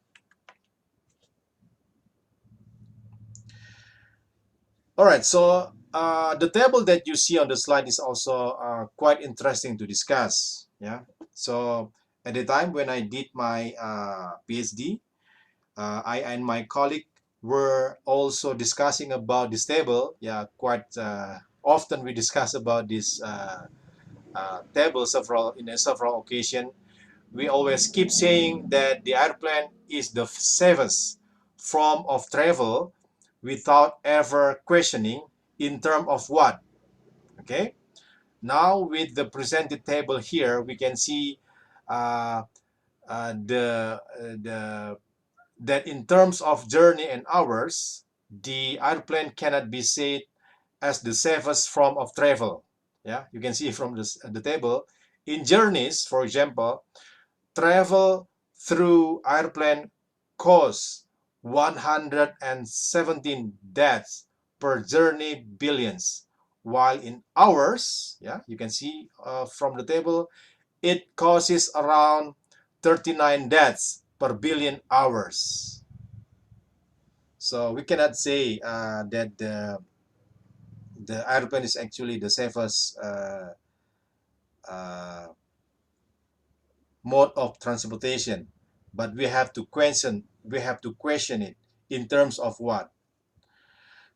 All right, so the table that you see on the slide is also quite interesting to discuss. Yeah. So at the time when I did my PhD, I and my colleague were also discussing about this table. Yeah, quite often we discuss about this table in several occasions. We always keep saying that the airplane is the safest form of travel without ever questioning in terms of what. Okay. Now with the presented table here, we can see uh, that in terms of journey and hours, the airplane cannot be said as the safest form of travel. Yeah, you can see from this, the table. In journeys, for example, travel through airplane costs 117 deaths per journey billions, while in hours, yeah, you can see from the table, it causes around 39 deaths per billion hours. So we cannot say that the airplane is actually the safest uh, mode of transportation, but we have to question it in terms of what.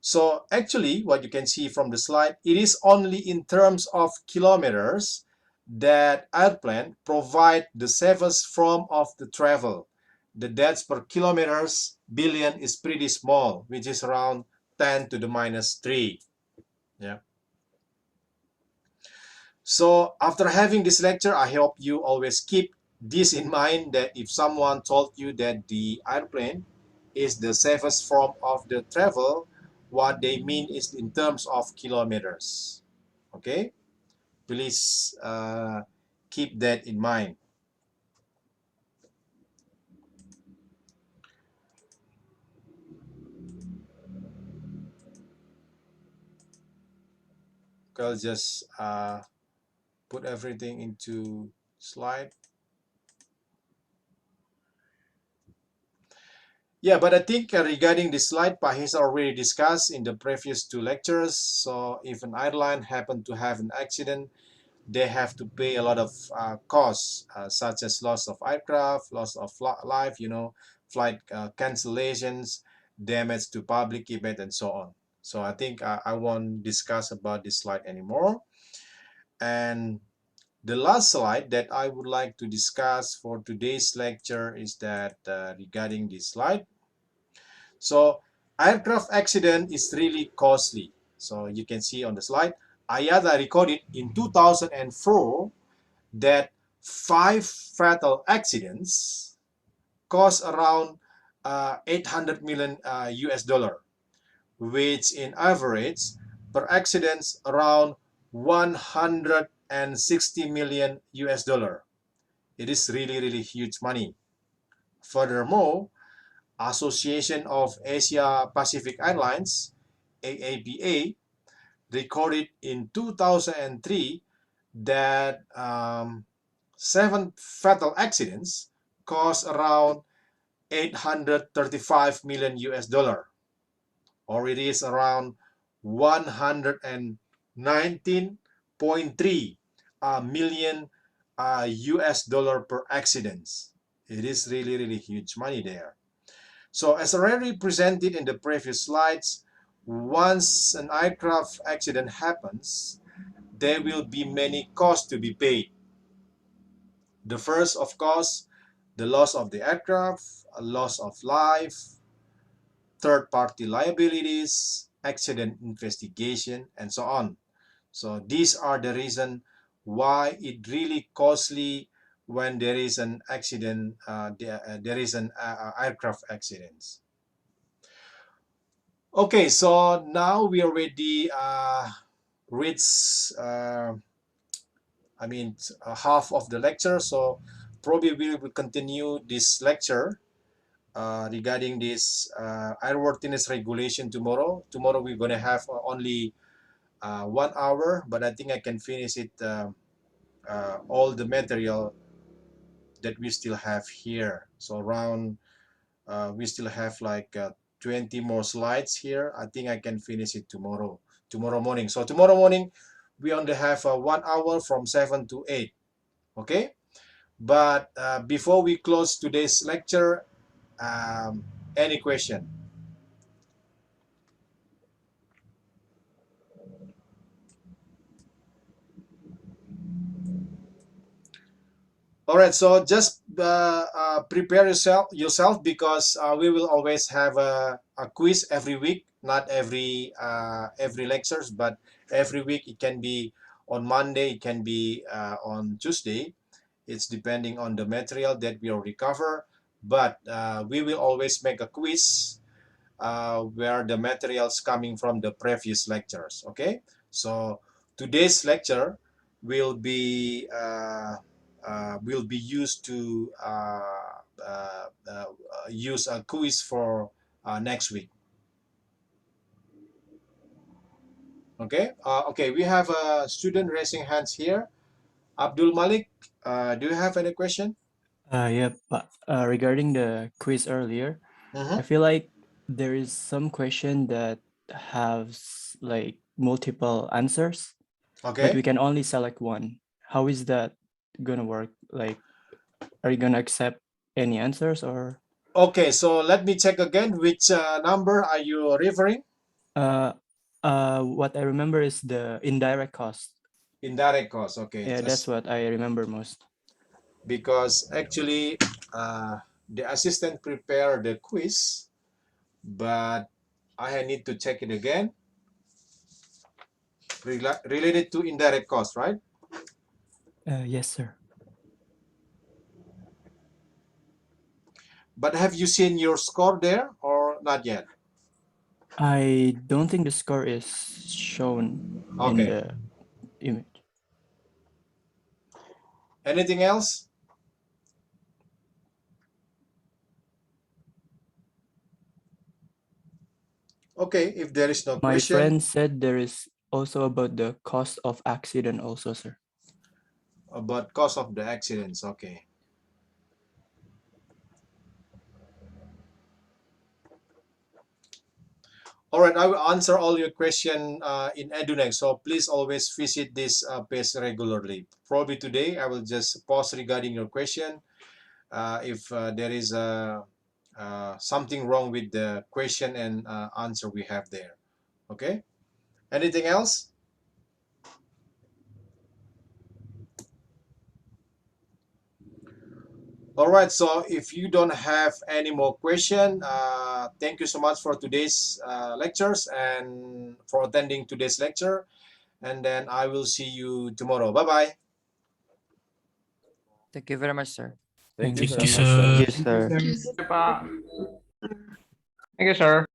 So actually, what you can see from the slide, it is only in terms of kilometers that airplane provide the safest form of the travel. The deaths per kilometers billion is pretty small, which is around 10 to the minus 3. Yeah. So after having this lecture, I hope you always keep this in mind, that if someone told you that the airplane is the safest form of the travel, what they mean is in terms of kilometers. Okay, please keep that in mind. I'll just put everything into slide. Yeah, but I think regarding this slide, Pahis already discussed in the previous 2 lectures. So if an airline happened to have an accident, they have to pay a lot of costs, such as loss of aircraft, loss of life, flight cancellations, damage to public event, and so on. So I think I won't discuss about this slide anymore. And the last slide that I would like to discuss for today's lecture is that regarding this slide. So aircraft accident is really costly. So you can see on the slide, IATA recorded in 2004 that 5 fatal accidents cost around 800 million US dollar, which in average per accidents around 160 million US dollar. It is really huge money. Furthermore, Association of Asia Pacific Airlines, AAPA, recorded in 2003 that 7 fatal accidents cost around 835 million US dollar, or it is around 119.3 million US dollar per accidents. It is really huge money there. So as already presented in the previous slides, once an aircraft accident happens, there will be many costs to be paid. The first, of course, the loss of the aircraft, a loss of life, third-party liabilities, accident investigation, and so on. So these are the reason why it really costly when there is an accident, there is an aircraft accident. Okay, so now we already reached half of the lecture, so probably we will continue this lecture regarding this airworthiness regulation tomorrow. Tomorrow we're going to have only 1 hour, but I think I can finish it all the material that we still have here. So around we still have like 20 more slides here. I think I can finish it tomorrow morning. So tomorrow morning we only have 1 hour from 7 to 8. Okay, but before we close today's lecture, any question? All right, so just prepare yourself because we will always have a quiz every week, not every lectures, but every week. It can be on Monday, it can be on Tuesday. It's depending on the material that we will recover, but we will always make a quiz where the materials coming from the previous lectures. Okay, so today's lecture will be used to use a quiz for next week. Okay. Okay. We have a student raising hands here. Abdul Malik, do you have any question?
Yeah, but regarding the quiz earlier, I feel like there is some question that has like multiple answers, but
Okay.
we can only select one. How is that gonna work? Like, are you gonna accept any answers or?
Okay, so let me check again. Which number are you referring?
What I remember is the indirect cost.
Indirect cost. Okay.
Yeah, that's what I remember most.
Because actually, the assistant prepared the quiz, but I need to check it again. Related to indirect cost, right?
Yes, sir.
But have you seen your score there or not yet?
I don't think the score is shown in the image.
Anything else? Okay, if there is no
My
question.
friend said there is also about the cost of accident also, sir.
About cost of the accidents, okay. All right, I will answer all your question in EduNext. So please always visit this page regularly. Probably today I will just pause regarding your question. If there is something wrong with the question and answer we have there. Okay. Anything else? All right, so if you don't have any more question, thank you so much for today's lectures and for attending today's lecture. And then I will see you tomorrow. Bye-bye.
Thank you very much, sir.
Thank you,
Thank you,
sir.
sir.
Yes, sir.
Thank you, sir.